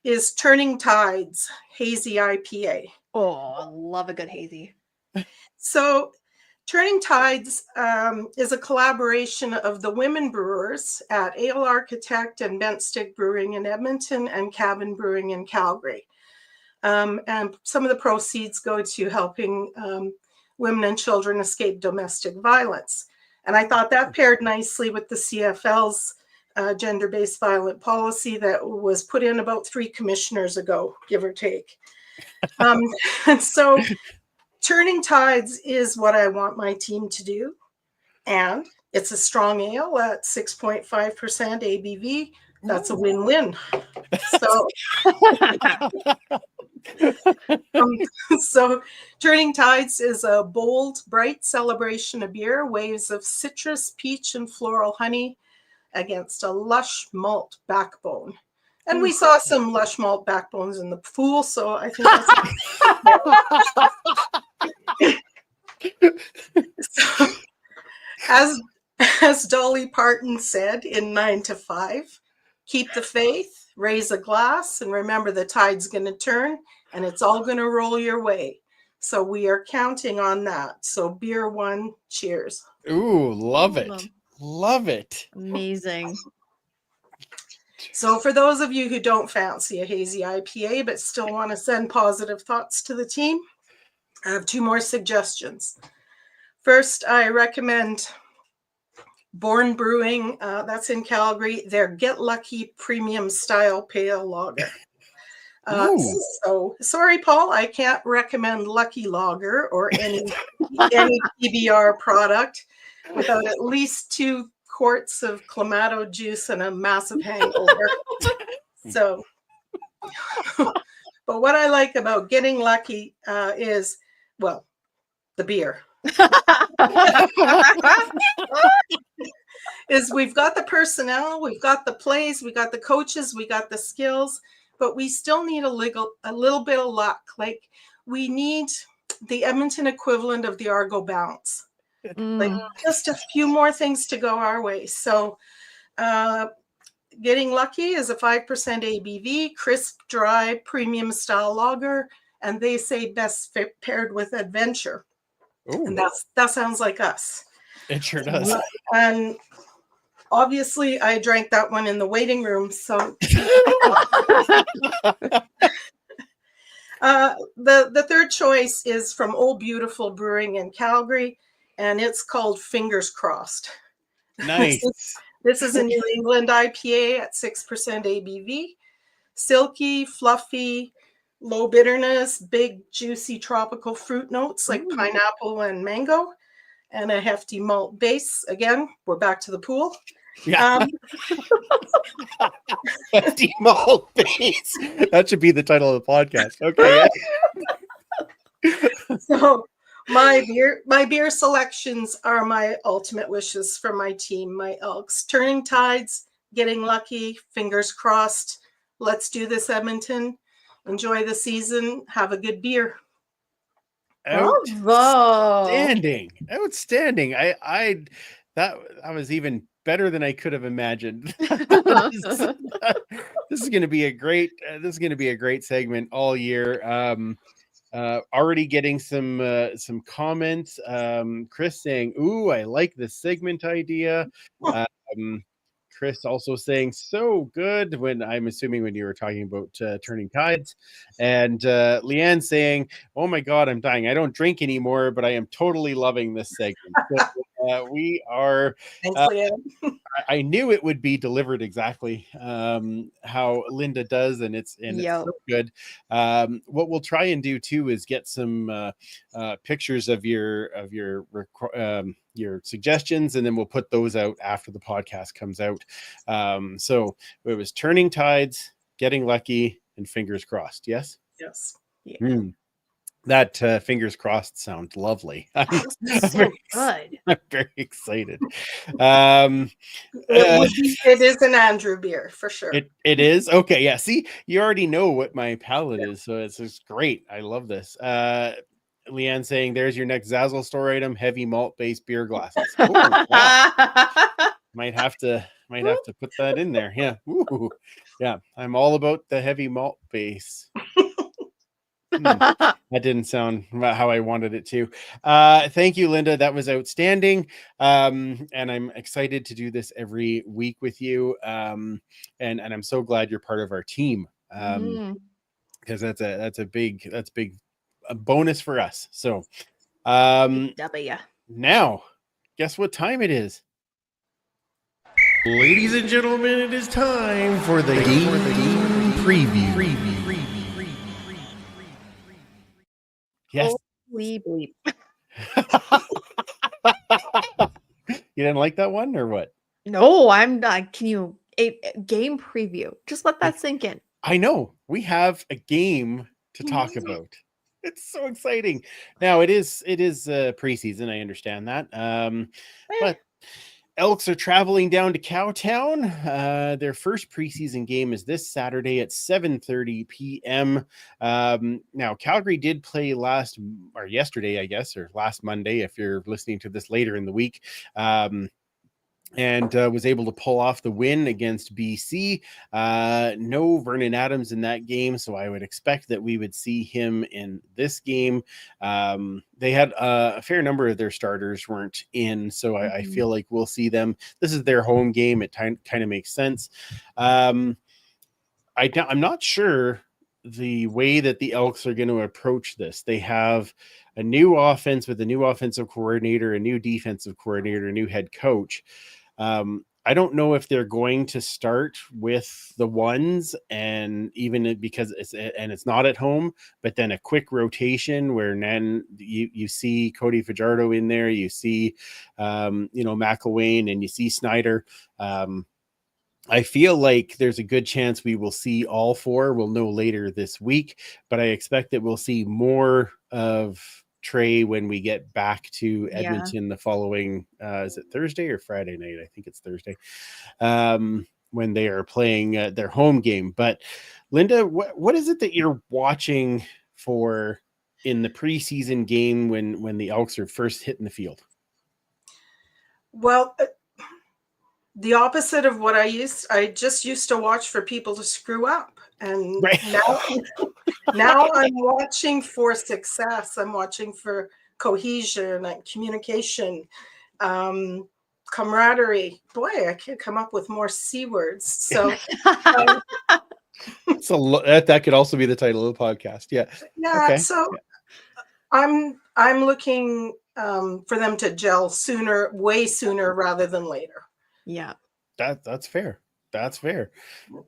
is Turning Tides Hazy IPA. Oh, I love a good hazy. So Turning Tides is a collaboration of the women brewers at Ale Architect and Bent Stick Brewing in Edmonton and Cabin Brewing in Calgary. And some of the proceeds go to helping women and children escape domestic violence. And I thought that paired nicely with the CFL's gender-based violent policy that was put in about 3 commissioners ago, give or take. And so Turning Tides is what I want my team to do. And it's a strong ale at 6.5% ABV. That's a win-win. So, so Turning Tides is a bold, bright celebration of beer, waves of citrus, peach, and floral honey against a lush malt backbone. And we saw some lush malt backbones in the pool, so I think that's as Dolly Parton said in 9 to 5, keep the faith, raise a glass, and remember the tide's going to turn and it's all going to roll your way. So we are counting on that. So beer 1, cheers. Ooh, love it. Love it. Amazing. So for those of you who don't fancy a hazy IPA but still want to send positive thoughts to the team, I have 2 more suggestions. First, I recommend Born Brewing, that's in Calgary, their Get Lucky Premium Style Pale Lager. So sorry, Paul, I can't recommend Lucky Lager or any PBR product without at least 2 quarts of Clamato juice and a massive hangover. So, but what I like about Getting Lucky is, well, the beer. Is we've got the personnel, we've got the plays, we got the coaches, we got the skills, but we still need a little bit of luck. Like we need the Edmonton equivalent of the Argo bounce. Like just a few more things to go our way. So Getting Lucky is a 5% ABV, crisp, dry, premium style lager, and they say best paired with adventure. Ooh. And that sounds like us. It sure does. And obviously I drank that one in the waiting room. So the third choice is from Old Beautiful Brewing in Calgary, and it's called Fingers Crossed. Nice. This is a New England IPA at 6% ABV. Silky, fluffy, low bitterness, big, juicy tropical fruit notes like pineapple and mango, and a hefty malt base. Again, we're back to the pool. Yeah. Hefty malt base. That should be the title of the podcast. Okay. So my beer selections are my ultimate wishes for my team, my Elks. Turning Tides, Getting Lucky, fingers crossed. Let's do this, Edmonton. Enjoy the season. Have a good beer. Bravo. Outstanding. I that was even better than I could have imagined. This is going to be a great. This is going to be a great segment all year. Already getting some comments. Chris saying, "Ooh, I like this segment idea." Um, Chris also saying, "So good." When I'm assuming when you were talking about turning tides, and Leanne saying, "Oh my God, I'm dying. I don't drink anymore, but I am totally loving this segment." So, we are. Thanks, Leanne. I knew it would be delivered exactly how Linda does, and it's Yo. so good. What we'll try and do too is get some pictures of your suggestions, and then we'll put those out after the podcast comes out. So it was turning tides, getting lucky, and fingers crossed. Yes. Yes. Yeah. That fingers crossed sounds lovely. So good. I'm very excited. It is an Andrew beer for sure. It is okay. Yeah. See, you already know what my palate is, so it's just great. I love this. Leanne saying, "There's your next Zazzle store item: heavy malt based beer glasses." Oh, wow. Might have to put that in there. Yeah. Ooh. Yeah. I'm all about the heavy malt base. That didn't sound how I wanted it to. Thank you, Linda. That was outstanding. And I'm excited to do this every week with you. And I'm so glad you're part of our team. Because that's a big bonus for us. So W. now guess what time it is? Ladies and gentlemen, it is time for the game preview. Yes. Holy bleep. You didn't like that one or what? No, I'm not. Can you a game preview? Just let that sink in. I know we have a game to talk about. It's so exciting. Now it is preseason. I understand that. But Elks are traveling down to Cowtown. Their first preseason game is this Saturday at 7:30 p.m. Now, Calgary did play yesterday, I guess, or last Monday, if you're listening to this later in the week. And was able to pull off the win against BC. No Vernon Adams in that game, so I would expect that we would see him in this game. They had a fair number of their starters weren't in, so I feel like we'll see them. This is their home game. It kind of makes sense. I'm not sure the way that the Elks are going to approach this. They have a new offense with a new offensive coordinator, a new defensive coordinator, a new head coach. I don't know if they're going to start with the ones, and even because it's not at home, but then a quick rotation where then you see Cody Fajardo in there, you see McElwain, and you see Snyder. I feel like there's a good chance we will see all four. We'll know later this week, but I expect that we'll see more of Trey when we get back to Edmonton the following is it Thursday or Friday night? I think it's Thursday, when they are playing their home game. But Linda, what is it that you're watching for in the preseason game when the Elks are first hitting the field? Well, the opposite of what I just used to watch for people to screw up, and now I'm watching for success. I'm watching for cohesion and communication, camaraderie. Boy, I can't come up with more C words. So, that could also be the title of the podcast. Yeah. Yeah. Okay. So I'm looking for them to gel way sooner rather than later. Yeah. That's fair. That's fair.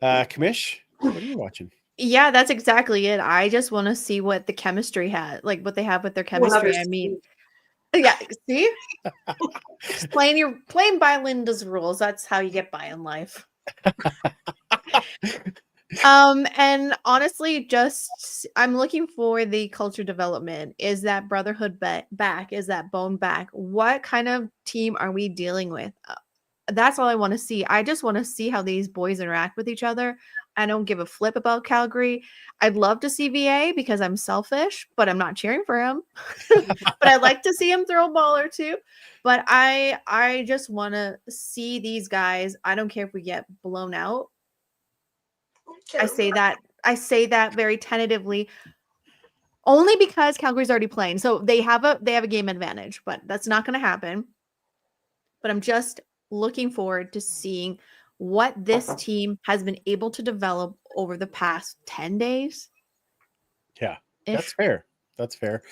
Kamish, what are you watching? Yeah, that's exactly it. I just want to see what the chemistry has, like what they have with their chemistry. I mean, yeah, see? playing by Linda's rules. That's how you get by in life. And honestly, just I'm looking for the culture development. Is that brotherhood back? Is that bone back? What kind of team are we dealing with? That's all I want to see. I just want to see how these boys interact with each other. I don't give a flip about Calgary. I'd love to see VA because I'm selfish, but I'm not cheering for him. But I'd like to see him throw a ball or two. But I just want to see these guys. I don't care if we get blown out. I say that very tentatively, only because Calgary's already playing. So they have a game advantage, but that's not going to happen. But I'm just looking forward to seeing what this team has been able to develop over the past 10 days. Yeah, that's fair. That's fair.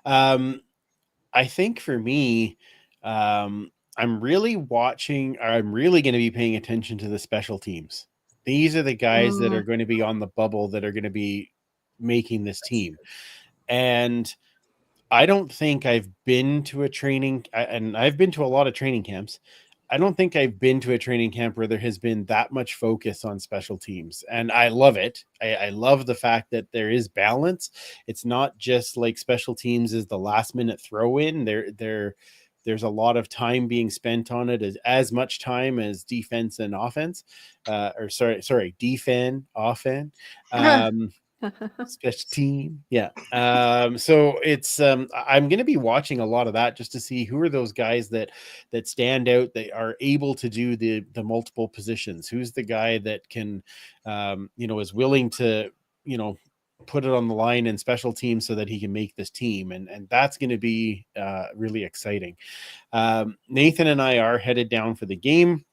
I think for me, I'm really going to be paying attention to the special teams. These are the guys that are going to be on the bubble that are going to be making this team. And I don't think I've been to a and I've been to a lot of training camps. I don't think I've been to a training camp where there has been that much focus on special teams. And I love it. I love the fact that there is balance. It's not just like special teams is the last minute throw in. There's a lot of time being spent on it, as much time as defense and offense. Defend, offense. Special team. Yeah. So it's I'm going to be watching a lot of that just to see who are those guys that stand out, that are able to do the multiple positions. Who's the guy that can is willing to put it on the line in special teams so that he can make this team, and that's going to be really exciting. Nathan and I are headed down for the game,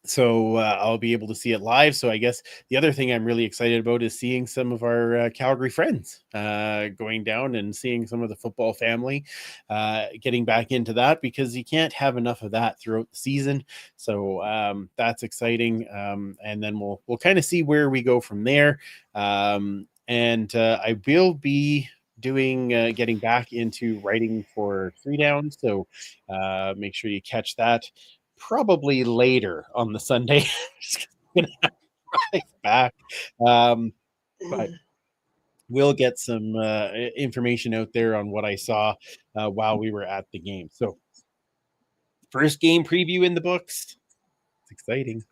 so I'll be able to see it live. So I guess the other thing I'm really excited about is seeing some of our Calgary friends going down and seeing some of the football family, getting back into that, because you can't have enough of that throughout the season. So that's exciting. And then we'll kind of see where we go from there. And I will be getting back into writing for 3 Down. So make sure you catch that probably later on the Sunday. Just gonna have to drive back. But we'll get some information out there on what I saw while we were at the game. So first game preview in the books. It's exciting.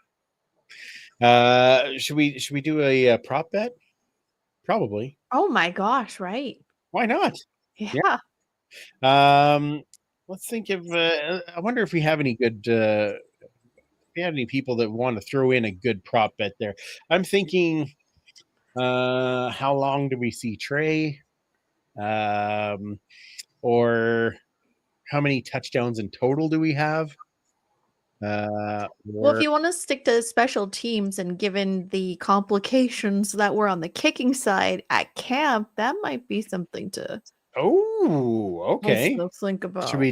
Should we do a prop bet? Probably. Oh my gosh, right. Why not? Yeah. Let's think of I wonder if we have any good we have any people that want to throw in a good prop bet there. I'm thinking how long do we see Trey? Or how many touchdowns in total do we have? Well, if you want to stick to special teams, and given the complications that were on the kicking side at camp, that might be something to okay. also think about. Should we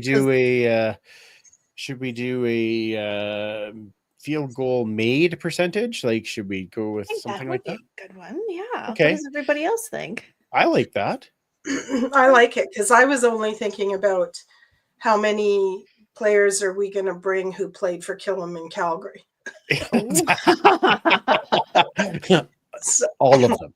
do a field goal made percentage? Like, should we go with something like that? A good one. Yeah. Okay. What does everybody else think? I like that. I like it, because I was only thinking about how many players are we going to bring who played for Killam in Calgary. So, all of them.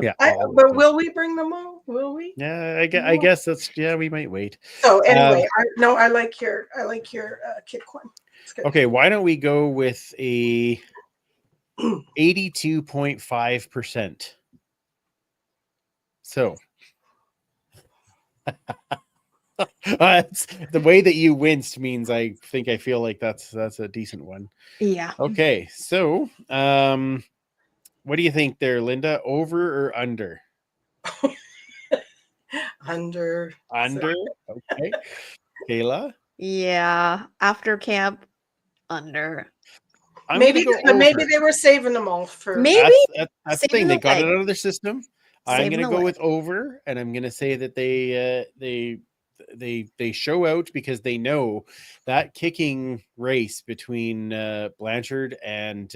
Yeah. But will we bring them all? Will we? Yeah, I guess we might wait. So anyway, I like your kick one. Okay, why don't we go with a 82.5%? So the way that you winced means I feel like that's a decent one. Yeah. Okay, so what do you think there, Linda? Over or under? Under. Okay. Kayla? Yeah. After camp, under. Maybe they were saving them all for. Maybe that's the thing. They got it out of their system. I'm going to go with over, and I'm going to say that they show out, because they know that kicking race between Blanchard and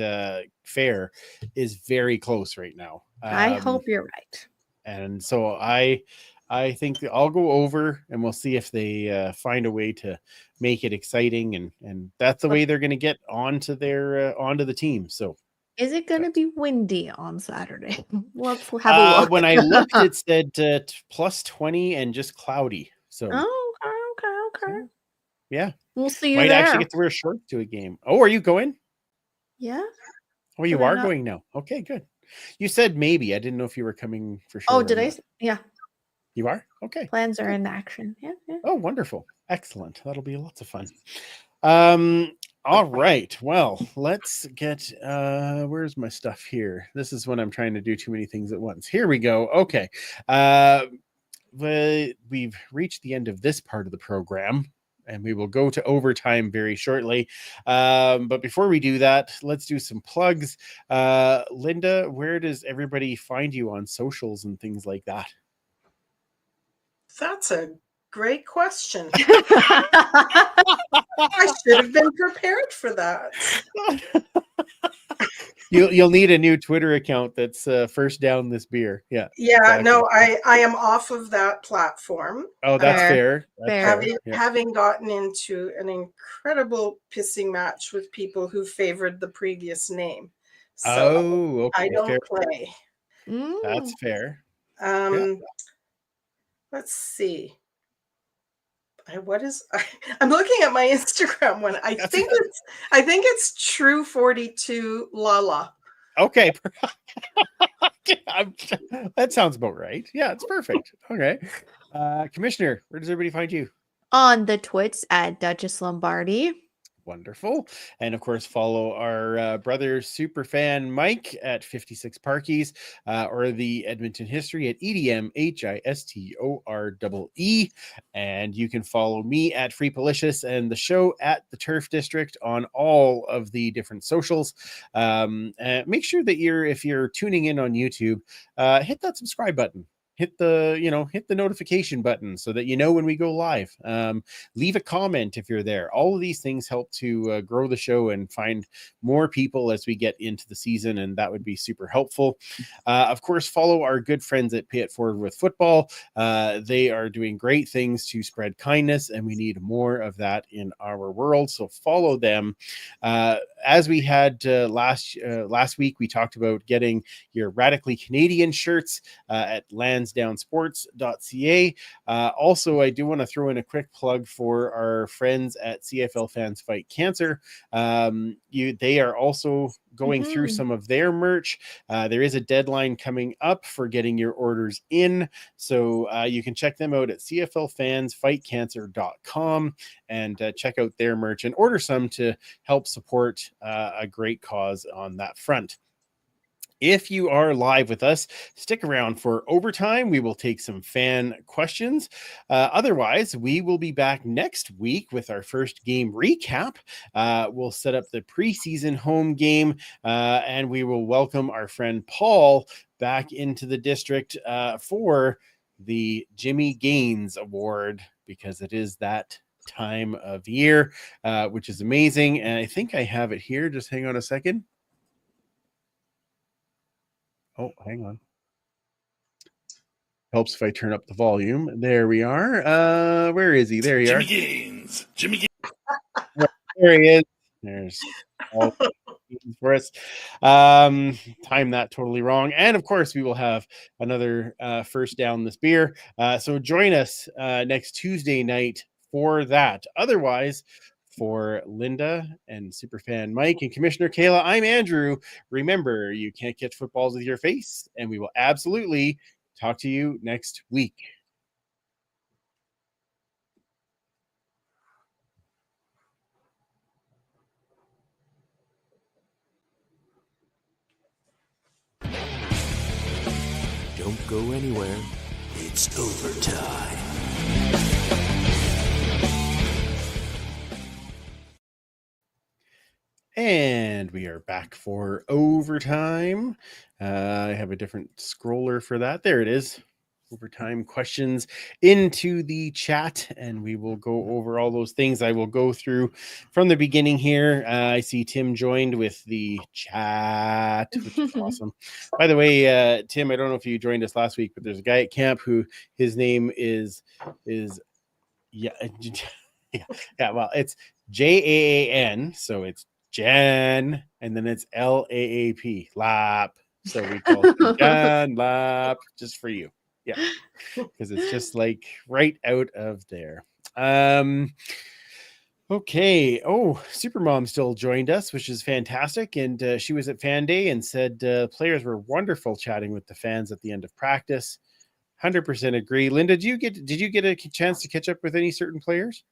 Fair is very close right now. I hope you're right. And so I think I'll go over, and we'll see if they find a way to make it exciting, and that's the way they're going to get onto the team. So. Is it going to be windy on Saturday? Let's have a look. When I looked, it said plus 20 and just cloudy. So. Okay. Yeah. We'll see you Might there. actually get to wear shorts to a game. Oh, are you going? Yeah. Oh, you Could I are not- going now. Okay, good. You said maybe. I didn't know if you were coming for sure. Oh, or did I? not. Yeah, You are? Okay. plans are in action. Yeah, yeah. Oh, wonderful. Excellent. That'll be lots of fun. All right. Well, let's get where's my stuff here? This is when I'm trying to do too many things at once. Here we go. Okay. We've reached the end of this part of the program, and we will go to overtime very shortly. But before we do that, let's do some plugs. Linda, where does everybody find you on socials and things like that? That's a great question. I should have been prepared for that. You'll need a new Twitter account that's first down this beer. Yeah. Yeah, exactly. no, I am off of that platform. Oh, that's Fair. fair. That's Fair. fair. Yeah. Having gotten into an incredible pissing match with people who favored the previous name. So Oh, okay. I don't Fair. play. That's fair. Let's see. I'm looking at my Instagram one. I think it's True 42 Lala. Okay. That sounds about right. Yeah, it's perfect. Okay. Commissioner, where does everybody find you? On the twits at Duchess Lombardi. Wonderful. And of course, follow our brother super fan Mike at 56 Parkies or the Edmonton History at EDMHISTOREE. And you can follow me at Free Policious and the show at the Turf District on all of the different socials. And make sure that if you're tuning in on YouTube, hit that subscribe button. Hit the notification button so that you know when we go live. Leave a comment if you're there. All of these things help to grow the show and find more people as we get into the season, and that would be super helpful. Of course, follow our good friends at Pay It Forward with Football. They are doing great things to spread kindness, and we need more of that in our world. So follow them. As we had last week, we talked about getting your Radically Canadian shirts at lansdownsports.ca. Also, I do want to throw in a quick plug for our friends at CFL Fans Fight Cancer. They are also going through some of their merch. There is a deadline coming up for getting your orders in. So you can check them out at cflfansfightcancer.com and check out their merch and order some to help support a great cause on that front. If you are live with us, stick around for overtime. We will take some fan questions. Otherwise, we will be back next week with our first game recap. We'll set up the preseason home game, and we will welcome our friend Paul back into the district for the Jimmy Gaines Award, because it is that time of year, which is amazing. And I think I have it here. Just hang on a second. Oh, hang on. Helps if I turn up the volume. There we are. Where is he? There you are. Jimmy Gaines. Jimmy Gaines. There he is. There's all for us. Time that totally wrong. And of course, we will have another first down this beer. So join us next Tuesday night for that. Otherwise, for Linda and Superfan Mike and Commissioner Kayla, I'm Andrew. Remember, you can't catch footballs with your face, and we will absolutely talk to you next week. Don't go anywhere. It's overtime. And we are back for overtime. I have a different scroller for that. There it is. Overtime questions into the chat, and we will go over all those things. I will go through from the beginning here. I see Tim joined with the chat, which is awesome. By the way, Tim, I don't know if you joined us last week, but there's a guy at camp who his name is yeah, well, it's Jan, so it's Jan, and then it's LAAP, Lap. So we call him Jan Lap just for you. Yeah, because it's just like right out of there. Okay. Oh, Supermom still joined us, which is fantastic. And she was at Fan Day and said players were wonderful chatting with the fans at the end of practice. 100% agree. Linda, did you get a chance to catch up with any certain players?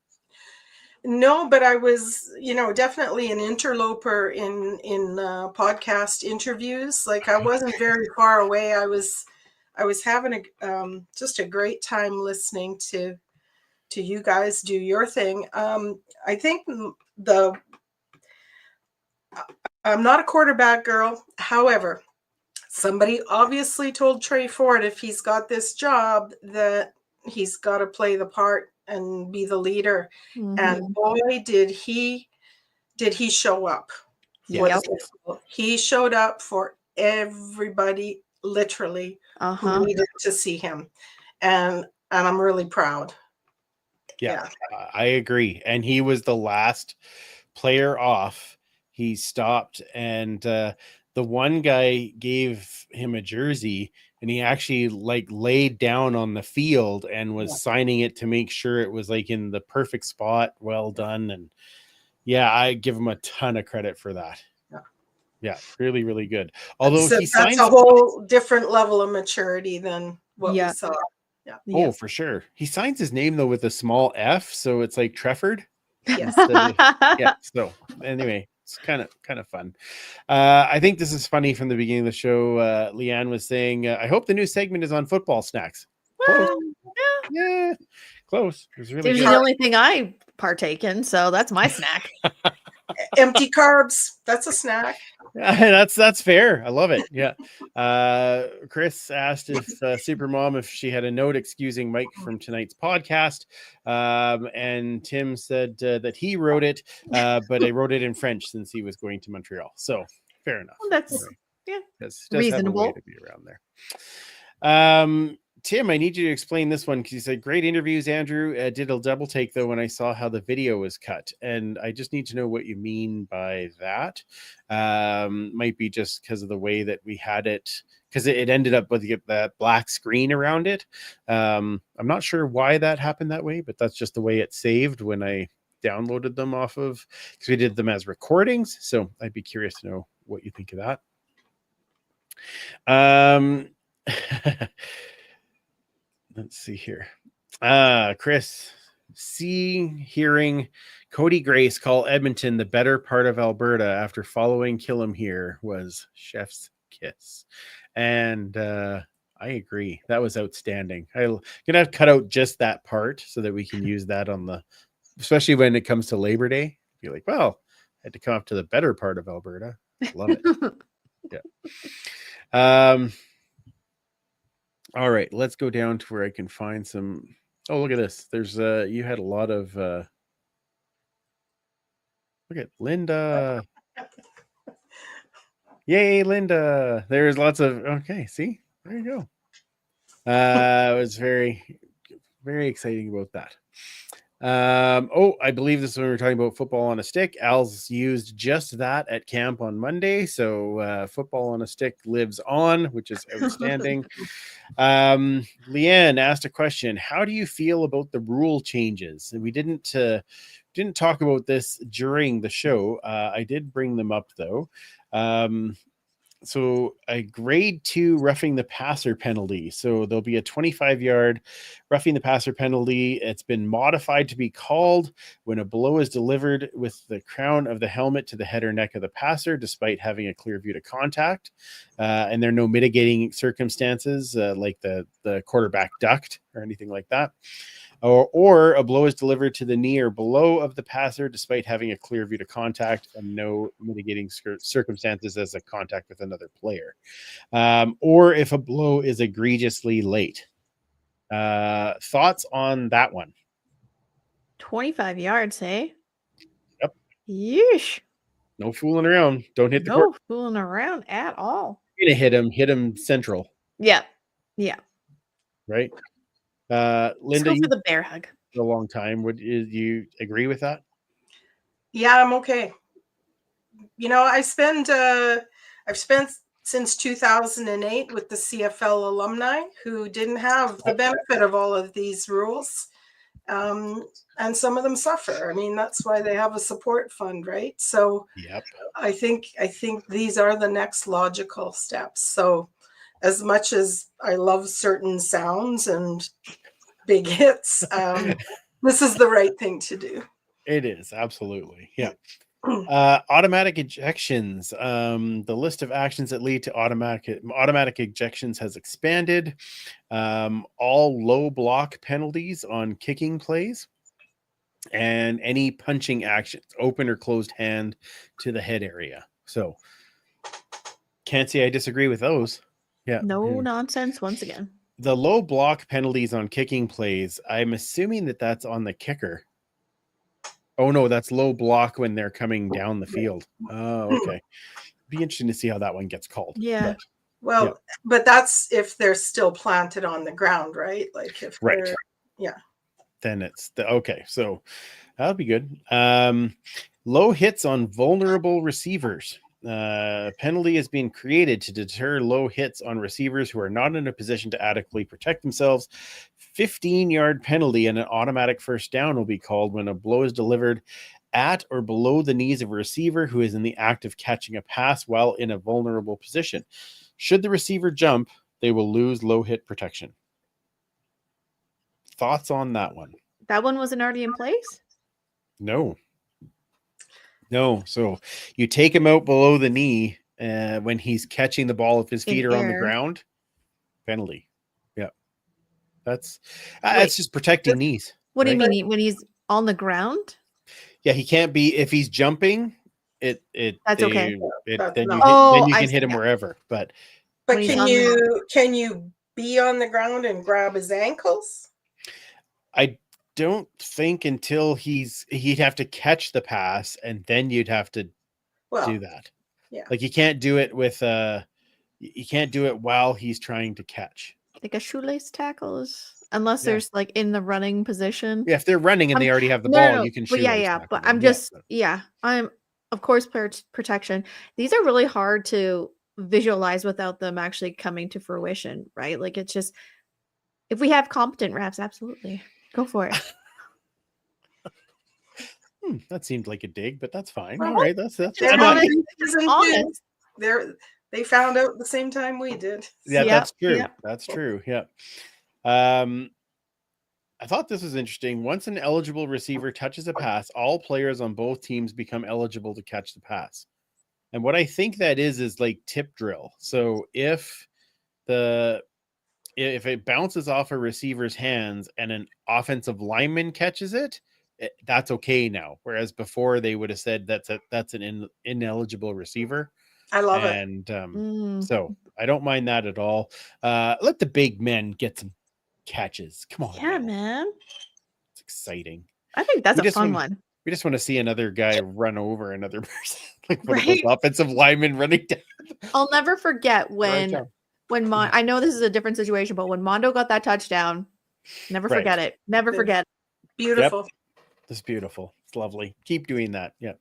No, but I was, definitely an interloper in podcast interviews. Like I wasn't very far away. I was having just a great time listening to you guys do your thing. I think I'm not a quarterback girl. However, somebody obviously told Trey Ford if he's got this job that he's got to play the part and be the leader. And boy, did he show up. Yes. He showed up for everybody, literally, who needed to see him. And I'm really proud. Yeah, I agree. And he was the last player off. He stopped, and the one guy gave him a jersey, and he actually like laid down on the field and was signing it to make sure it was like in the perfect spot. Well done. And yeah, I give him a ton of credit for that. Yeah, really, really good. Although that's a whole different level of maturity than what we saw. Yeah. Oh, for sure. He signs his name though with a small F, so it's like Trefford. Yes. Yeah. So anyway, it's kind of fun. I think this is funny from the beginning of the show. Leanne was saying, "I hope the new segment is on football snacks." Close. Yeah, close. It was really It's good. the only thing I partake in, so that's my snack. Empty carbs. That's a snack. That's fair. I love it. Yeah. Chris asked if Supermom if she had a note excusing Mike from tonight's podcast, and Tim said that he wrote it, but I wrote it in French since he was going to Montreal. So fair enough. Well, that's does reasonable. have a way to be around there. Tim, I need you to explain this one because you said great interviews. Andrew did a double take though when I saw how the video was cut, and I just need to know what you mean by that. Might be just because of the way that we had it, because it ended up with that black screen around it. I'm not sure why that happened that way, but that's just the way it saved when I downloaded them off of, because we did them as recordings. So I'd be curious to know what you think of that. Let's see here. Chris, hearing Cody Grace call Edmonton the better part of Alberta after following Killam here was chef's kiss. And I agree. That was outstanding. I'm going to have to cut out just that part so that we can use that on especially when it comes to Labor Day. Be like, well, I had to come up to the better part of Alberta. Love it. Yeah. All right, let's go down to where I can find some. Oh, look at this. There's you had a lot of look at Linda. Yay, Linda. There's lots of okay, see? There you go. It was very, very exciting about that. I believe this is when we were talking about football on a stick. Al's used just that at camp on Monday. So football on a stick lives on, which is outstanding. Leanne asked a question. How do you feel about the rule changes? And we didn't talk about this during the show. I did bring them up though. So a grade 2 roughing the passer penalty. So there'll be a 25-yard roughing the passer penalty. It's been modified to be called when a blow is delivered with the crown of the helmet to the head or neck of the passer, despite having a clear view to contact. And there are no mitigating circumstances like the quarterback ducked or anything like that. Or a blow is delivered to the knee or below of the passer despite having a clear view to contact and no mitigating circumstances as a contact with another player. Or if a blow is egregiously late. Thoughts on that one? 25 yards, hey? Yep. Yeesh. No fooling around. Don't hit the No fooling around at all. You're gonna hit him central. Yeah. Right? Linda, let's go for the bear hug. A long time. Would you agree with that? Yeah, I'm okay. I've spent since 2008 with the CFL alumni who didn't have the benefit of all of these rules. And some of them suffer. I mean, that's why they have a support fund, right? So Yep. I think these are the next logical steps. So as much as I love certain sounds and big hits, this is the right thing to do. It is, absolutely. Yeah. Automatic ejections. The list of actions that lead to automatic ejections has expanded. All low block penalties on kicking plays, and any punching actions, open or closed hand to the head area. So can't say I disagree with those. Yeah. No nonsense once again. The low block penalties on kicking plays, I'm assuming that that's on the kicker. Oh no, that's low block when they're coming down the field. Oh, okay. Be interesting to see how that one gets called. Yeah. Well, but that's if they're still planted on the ground, right? Like if Right. they're, yeah. Then it's okay. So that'll be good. Low hits on vulnerable receivers. Penalty is being created to deter low hits on receivers who are not in a position to adequately protect themselves. 15-yard penalty and an automatic first down will be called when a blow is delivered at or below the knees of a receiver who is in the act of catching a pass while in a vulnerable position. Should the receiver jump, they will lose low hit protection. Thoughts on that one? That one wasn't already in place? No. So you take him out below the knee when he's catching the ball if his feet are on the ground. Penalty. Yeah. That's just protecting knees. What do you mean when he's on the ground? Yeah, he can't be if he's jumping. That's okay. Then you can hit him wherever. But can you be on the ground and grab his ankles? I don't think until he'd have to catch the pass and then you'd have to do that. Yeah. Like you can't do it with you can't do it while he's trying to catch. Like a shoelace tackles. Unless there's like in the running position. Yeah, if they're running and they already have the ball, you can shoot. But I'm just I'm of course protection. These are really hard to visualize without them actually coming to fruition, right? Like it's just if we have competent refs, absolutely. Go for it. That seemed like a dig, but that's fine. All right, that's honest. They found out the same time we did. Yeah, that's true. Yep. That's true. Yeah. I thought this was interesting. Once an eligible receiver touches a pass, all players on both teams become eligible to catch the pass. And what I think that is like tip drill. So if it bounces off a receiver's hands and an offensive lineman catches it, that's okay now. Whereas before they would have said that's an ineligible receiver. I love it. And so I don't mind that at all. Let the big men get some catches. Come on. Yeah, man. It's exciting. I think that's a fun one. We just want to see another guy run over another person. Like one of those offensive linemen running down. I'll never forget when I know this is a different situation, but when Mondo got that touchdown, never forget it. Never forget. Beautiful. Yep. It's beautiful. It's lovely. Keep doing that. Yeah.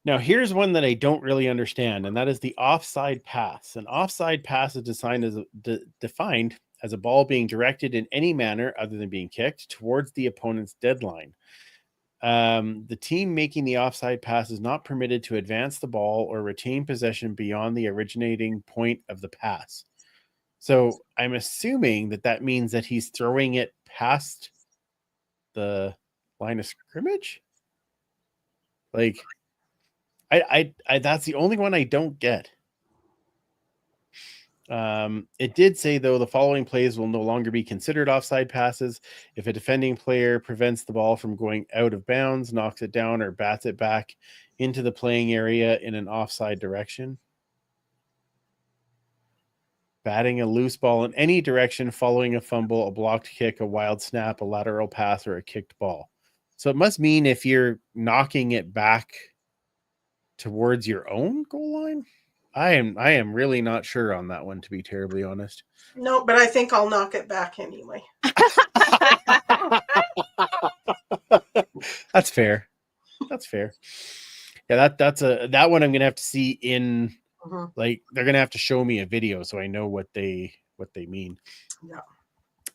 Now, here's one that I don't really understand, and that is the offside pass. An offside pass is defined as a ball being directed in any manner other than being kicked towards the opponent's deadline. The team making the offside pass is not permitted to advance the ball or retain possession beyond the originating point of the pass. So I'm assuming that means that he's throwing it past the line of scrimmage. Like, I that's the only one I don't get. It did say, though, the following plays will no longer be considered offside passes if a defending player prevents the ball from going out of bounds, knocks it down, or bats it back into the playing area in an offside direction. Batting a loose ball in any direction following a fumble, a blocked kick, a wild snap, a lateral pass, or a kicked ball. So it must mean if you're knocking it back towards your own goal line. I am really not sure on that one, to be terribly honest. No, but I think I'll knock it back anyway. That's fair. That's fair. Yeah, that one I'm gonna have to see in like they're gonna have to show me a video so I know what they mean.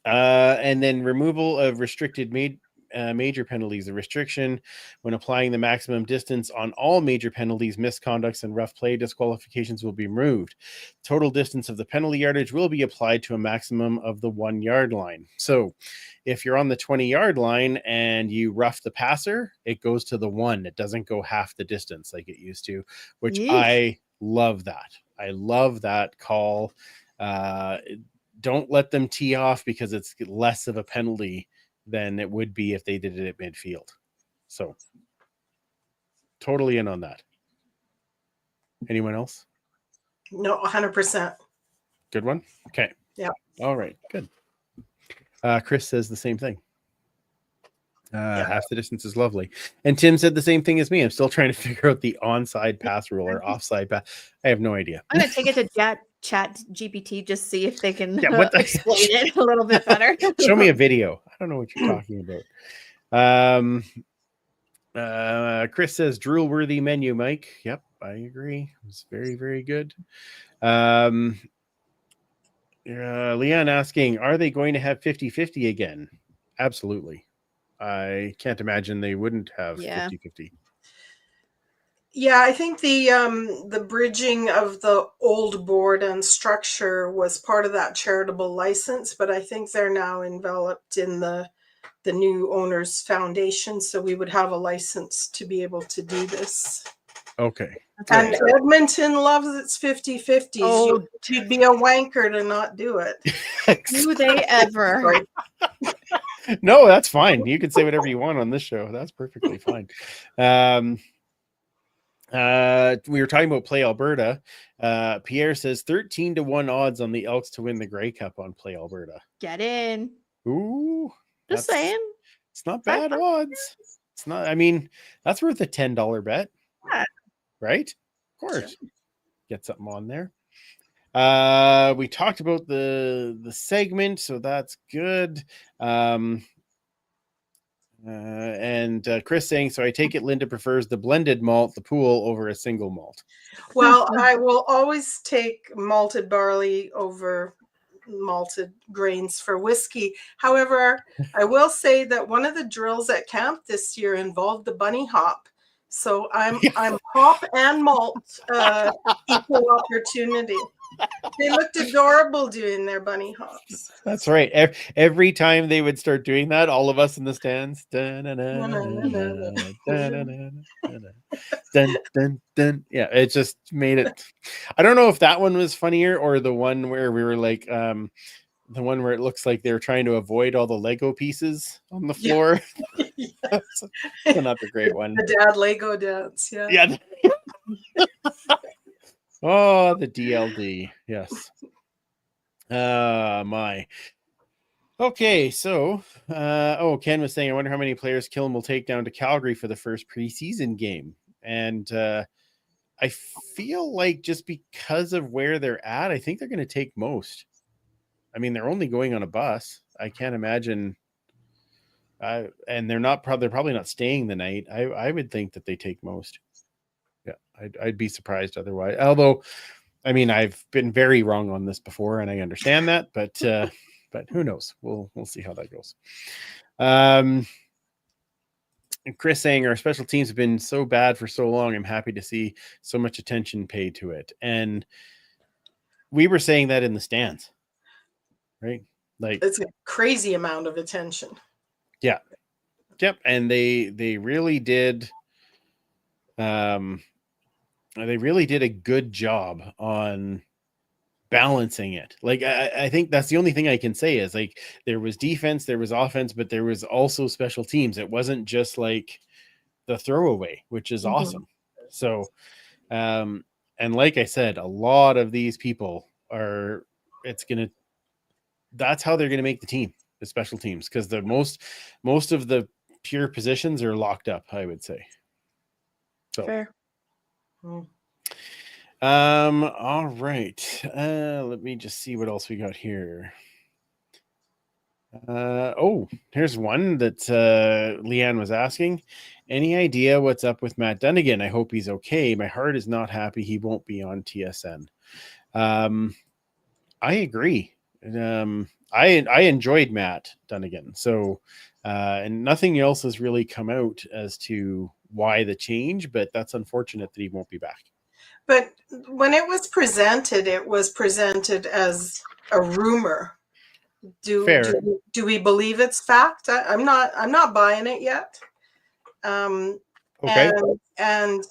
And then removal of restricted major penalties. The restriction when applying the maximum distance on all major penalties, misconducts, and rough play disqualifications will be removed. Total distance of the penalty yardage will be applied to a maximum of the 1 yard line. So if you're on the 20-yard line and you rough the passer, it goes to the 1. It doesn't go half the distance like it used to, which Yeesh. I love that. I love that call. Don't let them tee off because it's less of a penalty than it would be if they did it at midfield. So totally in on that. Anyone else? No, 100%. Good one. Okay. Yeah. All right. Good. Chris says the same thing. Half the distance is lovely. And Tim said the same thing as me. I'm still trying to figure out the onside pass rule or offside pass. I have no idea. I'm gonna take it to chat GPT, just see if they can Yeah, what the- explain it a little bit better. Show me a video. I don't know what you're talking about. Chris says drool worthy menu, Mike. Yep, I agree. It's very, very good. Leanne asking, are they going to have 50-50 again? Absolutely. I can't imagine they wouldn't have 50-50. Yeah, I think the bridging of the old board and structure was part of that charitable license, but I think they're now enveloped in the new owner's foundation, so we would have a license to be able to do this. Okay. And Edmonton loves its 50-50s. Oh. You'd be a wanker to not do it. Do they ever? Sorry. No, that's fine. You can say whatever you want on this show. That's perfectly fine. We were talking about Play Alberta. Pierre says 13-1 odds on the Elks to win the Grey Cup on Play Alberta. Get in. Ooh, Just saying. It's not bad odds. It's not. I mean, that's worth a $10 bet, Yeah. right? Of course, get something on there. We talked about the segment, so that's good. And Chris saying, so I take it Linda prefers the blended malt, the pool, over a single malt. Well, I will always take malted barley over malted grains for whiskey. However, I will say that one of the drills at camp this year involved the bunny hop. So I'm hop and malt equal opportunity. They looked adorable doing their bunny hops. That's right. Every time they would start doing that, all of us in the stands, yeah, it just made it. I don't know if that one was funnier or the one where we were like, the one where it looks like they're trying to avoid all the Lego pieces on the floor. Yeah. That's another great one. The dad Lego dance. Yeah. Yeah. Oh, the DLD. Yes. My. Okay, so Ken was saying, I wonder how many players Killam will take down to Calgary for the first preseason game. And I feel like just because of where they're at, I think they're going to take most. I mean, they're only going on a bus. I can't imagine. And they're probably not staying the night. I would think that they take most. Yeah, I'd be surprised otherwise. Although, I mean, I've been very wrong on this before, and I understand that, but who knows? We'll see how that goes. And Chris saying our special teams have been so bad for so long. I'm happy to see so much attention paid to it, and we were saying that in the stands, right? Like it's a crazy amount of attention. Yeah, yep, and they really did. They really did a good job on balancing it. Like, I think that's the only thing I can say is like there was defense, there was offense, but there was also special teams. It wasn't just like the throwaway, which is awesome. So, and like I said, a lot of these people that's how they're going to make the team, the special teams, because the most of the pure positions are locked up, I would say. So. Fair. All right. Let me just see what else we got here. Here's one that Leanne was asking. Any idea what's up with Matt Dunnigan? I hope he's okay. My heart is not happy he won't be on TSN. I agree. I enjoyed Matt Dunnigan. So, and nothing else has really come out as to why the change, but that's unfortunate that he won't be back. But when it was presented as a rumor. Fair. Do we believe it's fact? I'm not buying it yet. Okay. And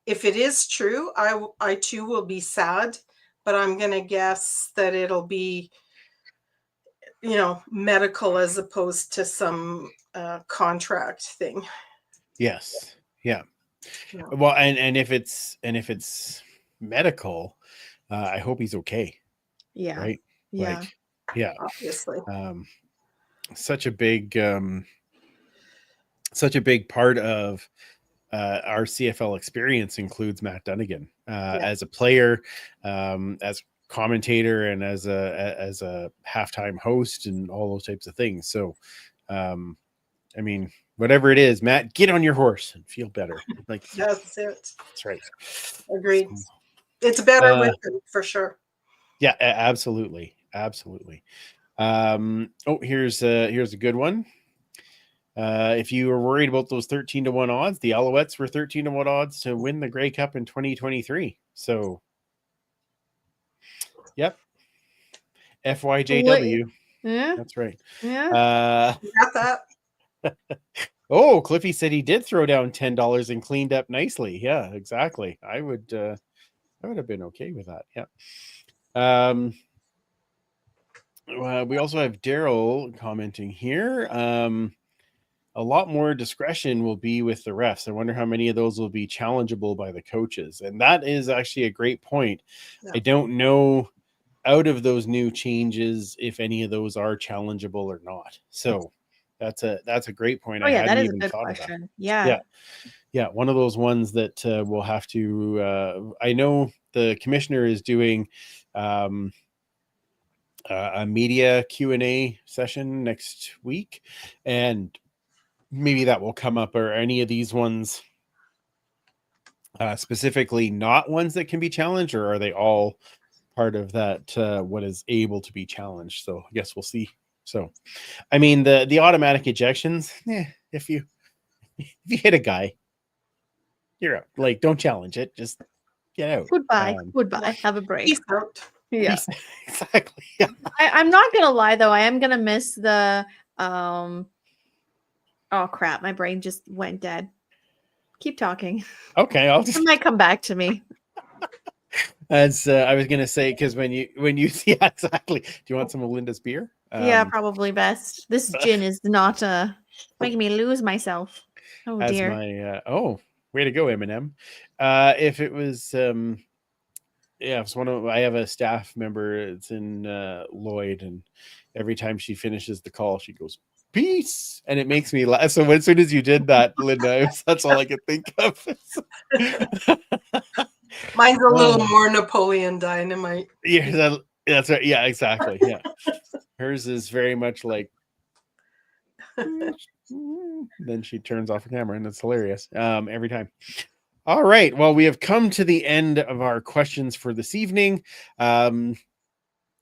if it is true, I too will be sad, but I'm gonna guess that it'll be, medical as opposed to some contract thing. Yes. Yeah. No. Well, and if it's medical, I hope he's okay. Yeah. Right. Yeah. Like, yeah. Obviously. Such a big part of our CFL experience includes Matt Dunnigan as a player, as commentator, and as a halftime host, and all those types of things. So, I mean, whatever it is, Matt, get on your horse and feel better. Like, That's it. that's right. Agreed. So, It's better with it, for sure. yeah, absolutely. Here's a good one. If you were worried about those 13-1 odds, the Alouettes were 13-1 odds to win the Grey Cup in 2023. So, yep. FYJW. Yeah. That's right. Yeah. Got that. Oh, Cliffy said he did throw down $10 and cleaned up nicely. Yeah, exactly. I would have been okay with that. Yeah. We also have Daryl commenting here. A lot more discretion will be with the refs. I wonder how many of those will be challengeable by the coaches. And that is actually a great point. Yeah. I don't know out of those new changes if any of those are challengeable or not. So that's a great point. Oh, I yeah, that hadn't is a even good thought of that. question. Yeah. Yeah, one of those ones that we'll have to I know the commissioner is doing a media Q&A session next week, and maybe that will come up. Or any of these ones specifically not ones that can be challenged, or are they all part of that what is able to be challenged? So I guess we'll see. So I mean, the automatic ejections, if you hit a guy, you're out. Like, don't challenge it, just get out. Goodbye, have a break. Peace out. Yeah. Exactly. Yeah. I'm not gonna lie though, I am gonna miss the oh crap, my brain just went dead. Keep talking. Okay, I'll It just might come back to me. as I was gonna say, because when you yeah, exactly. Do you want some of Linda's beer? Yeah, probably best. This gin is not making me lose myself. Oh as dear. my way to go, Eminem. If it was yeah, it's I have a staff member, it's in Lloyd, and every time she finishes the call, she goes, "Peace," and it makes me laugh. So as soon as you did that, Linda, that's all I could think of. Mine's a little more Napoleon Dynamite. Yeah, that's right. Yeah, exactly. Yeah, hers is very much like. Then she turns off her camera, and it's hilarious every time. All right. Well, we have come to the end of our questions for this evening.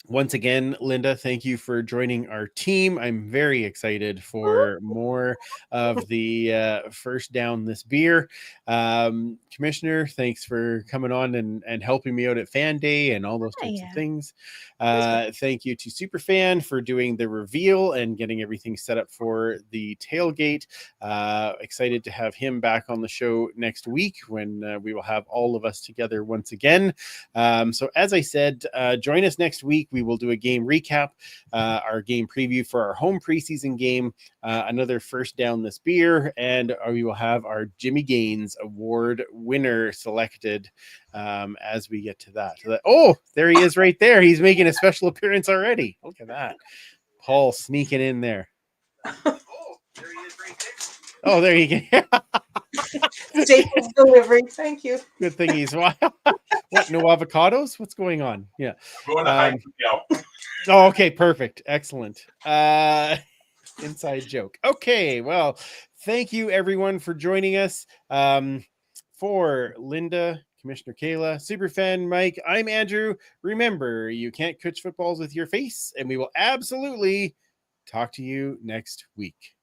Once again, Linda, thank you for joining our team. I'm very excited for more of the first down this beer. Commissioner, thanks for coming on and helping me out at Fan Day and all those types of things. Thank you to Superfan for doing the reveal and getting everything set up for the tailgate. Excited to have him back on the show next week when we will have all of us together once again. So as I said, join us next week. We will do a game recap, our game preview for our home preseason game, another first down this beer, and we will have our Jimmy Gaines Award winner selected as we get to that. Oh, there he is right there. He's making a special appearance already. Look at that. Paul sneaking in there. Oh, there you go. Staples delivery. Thank you. Good thing he's what? No avocados? What's going on? Yeah. Oh, okay, perfect. Excellent. Inside joke. Okay, well, thank you everyone for joining us. For Linda, Commissioner Kayla, Superfan Mike, I'm Andrew. Remember, you can't catch footballs with your face, and we will absolutely talk to you next week.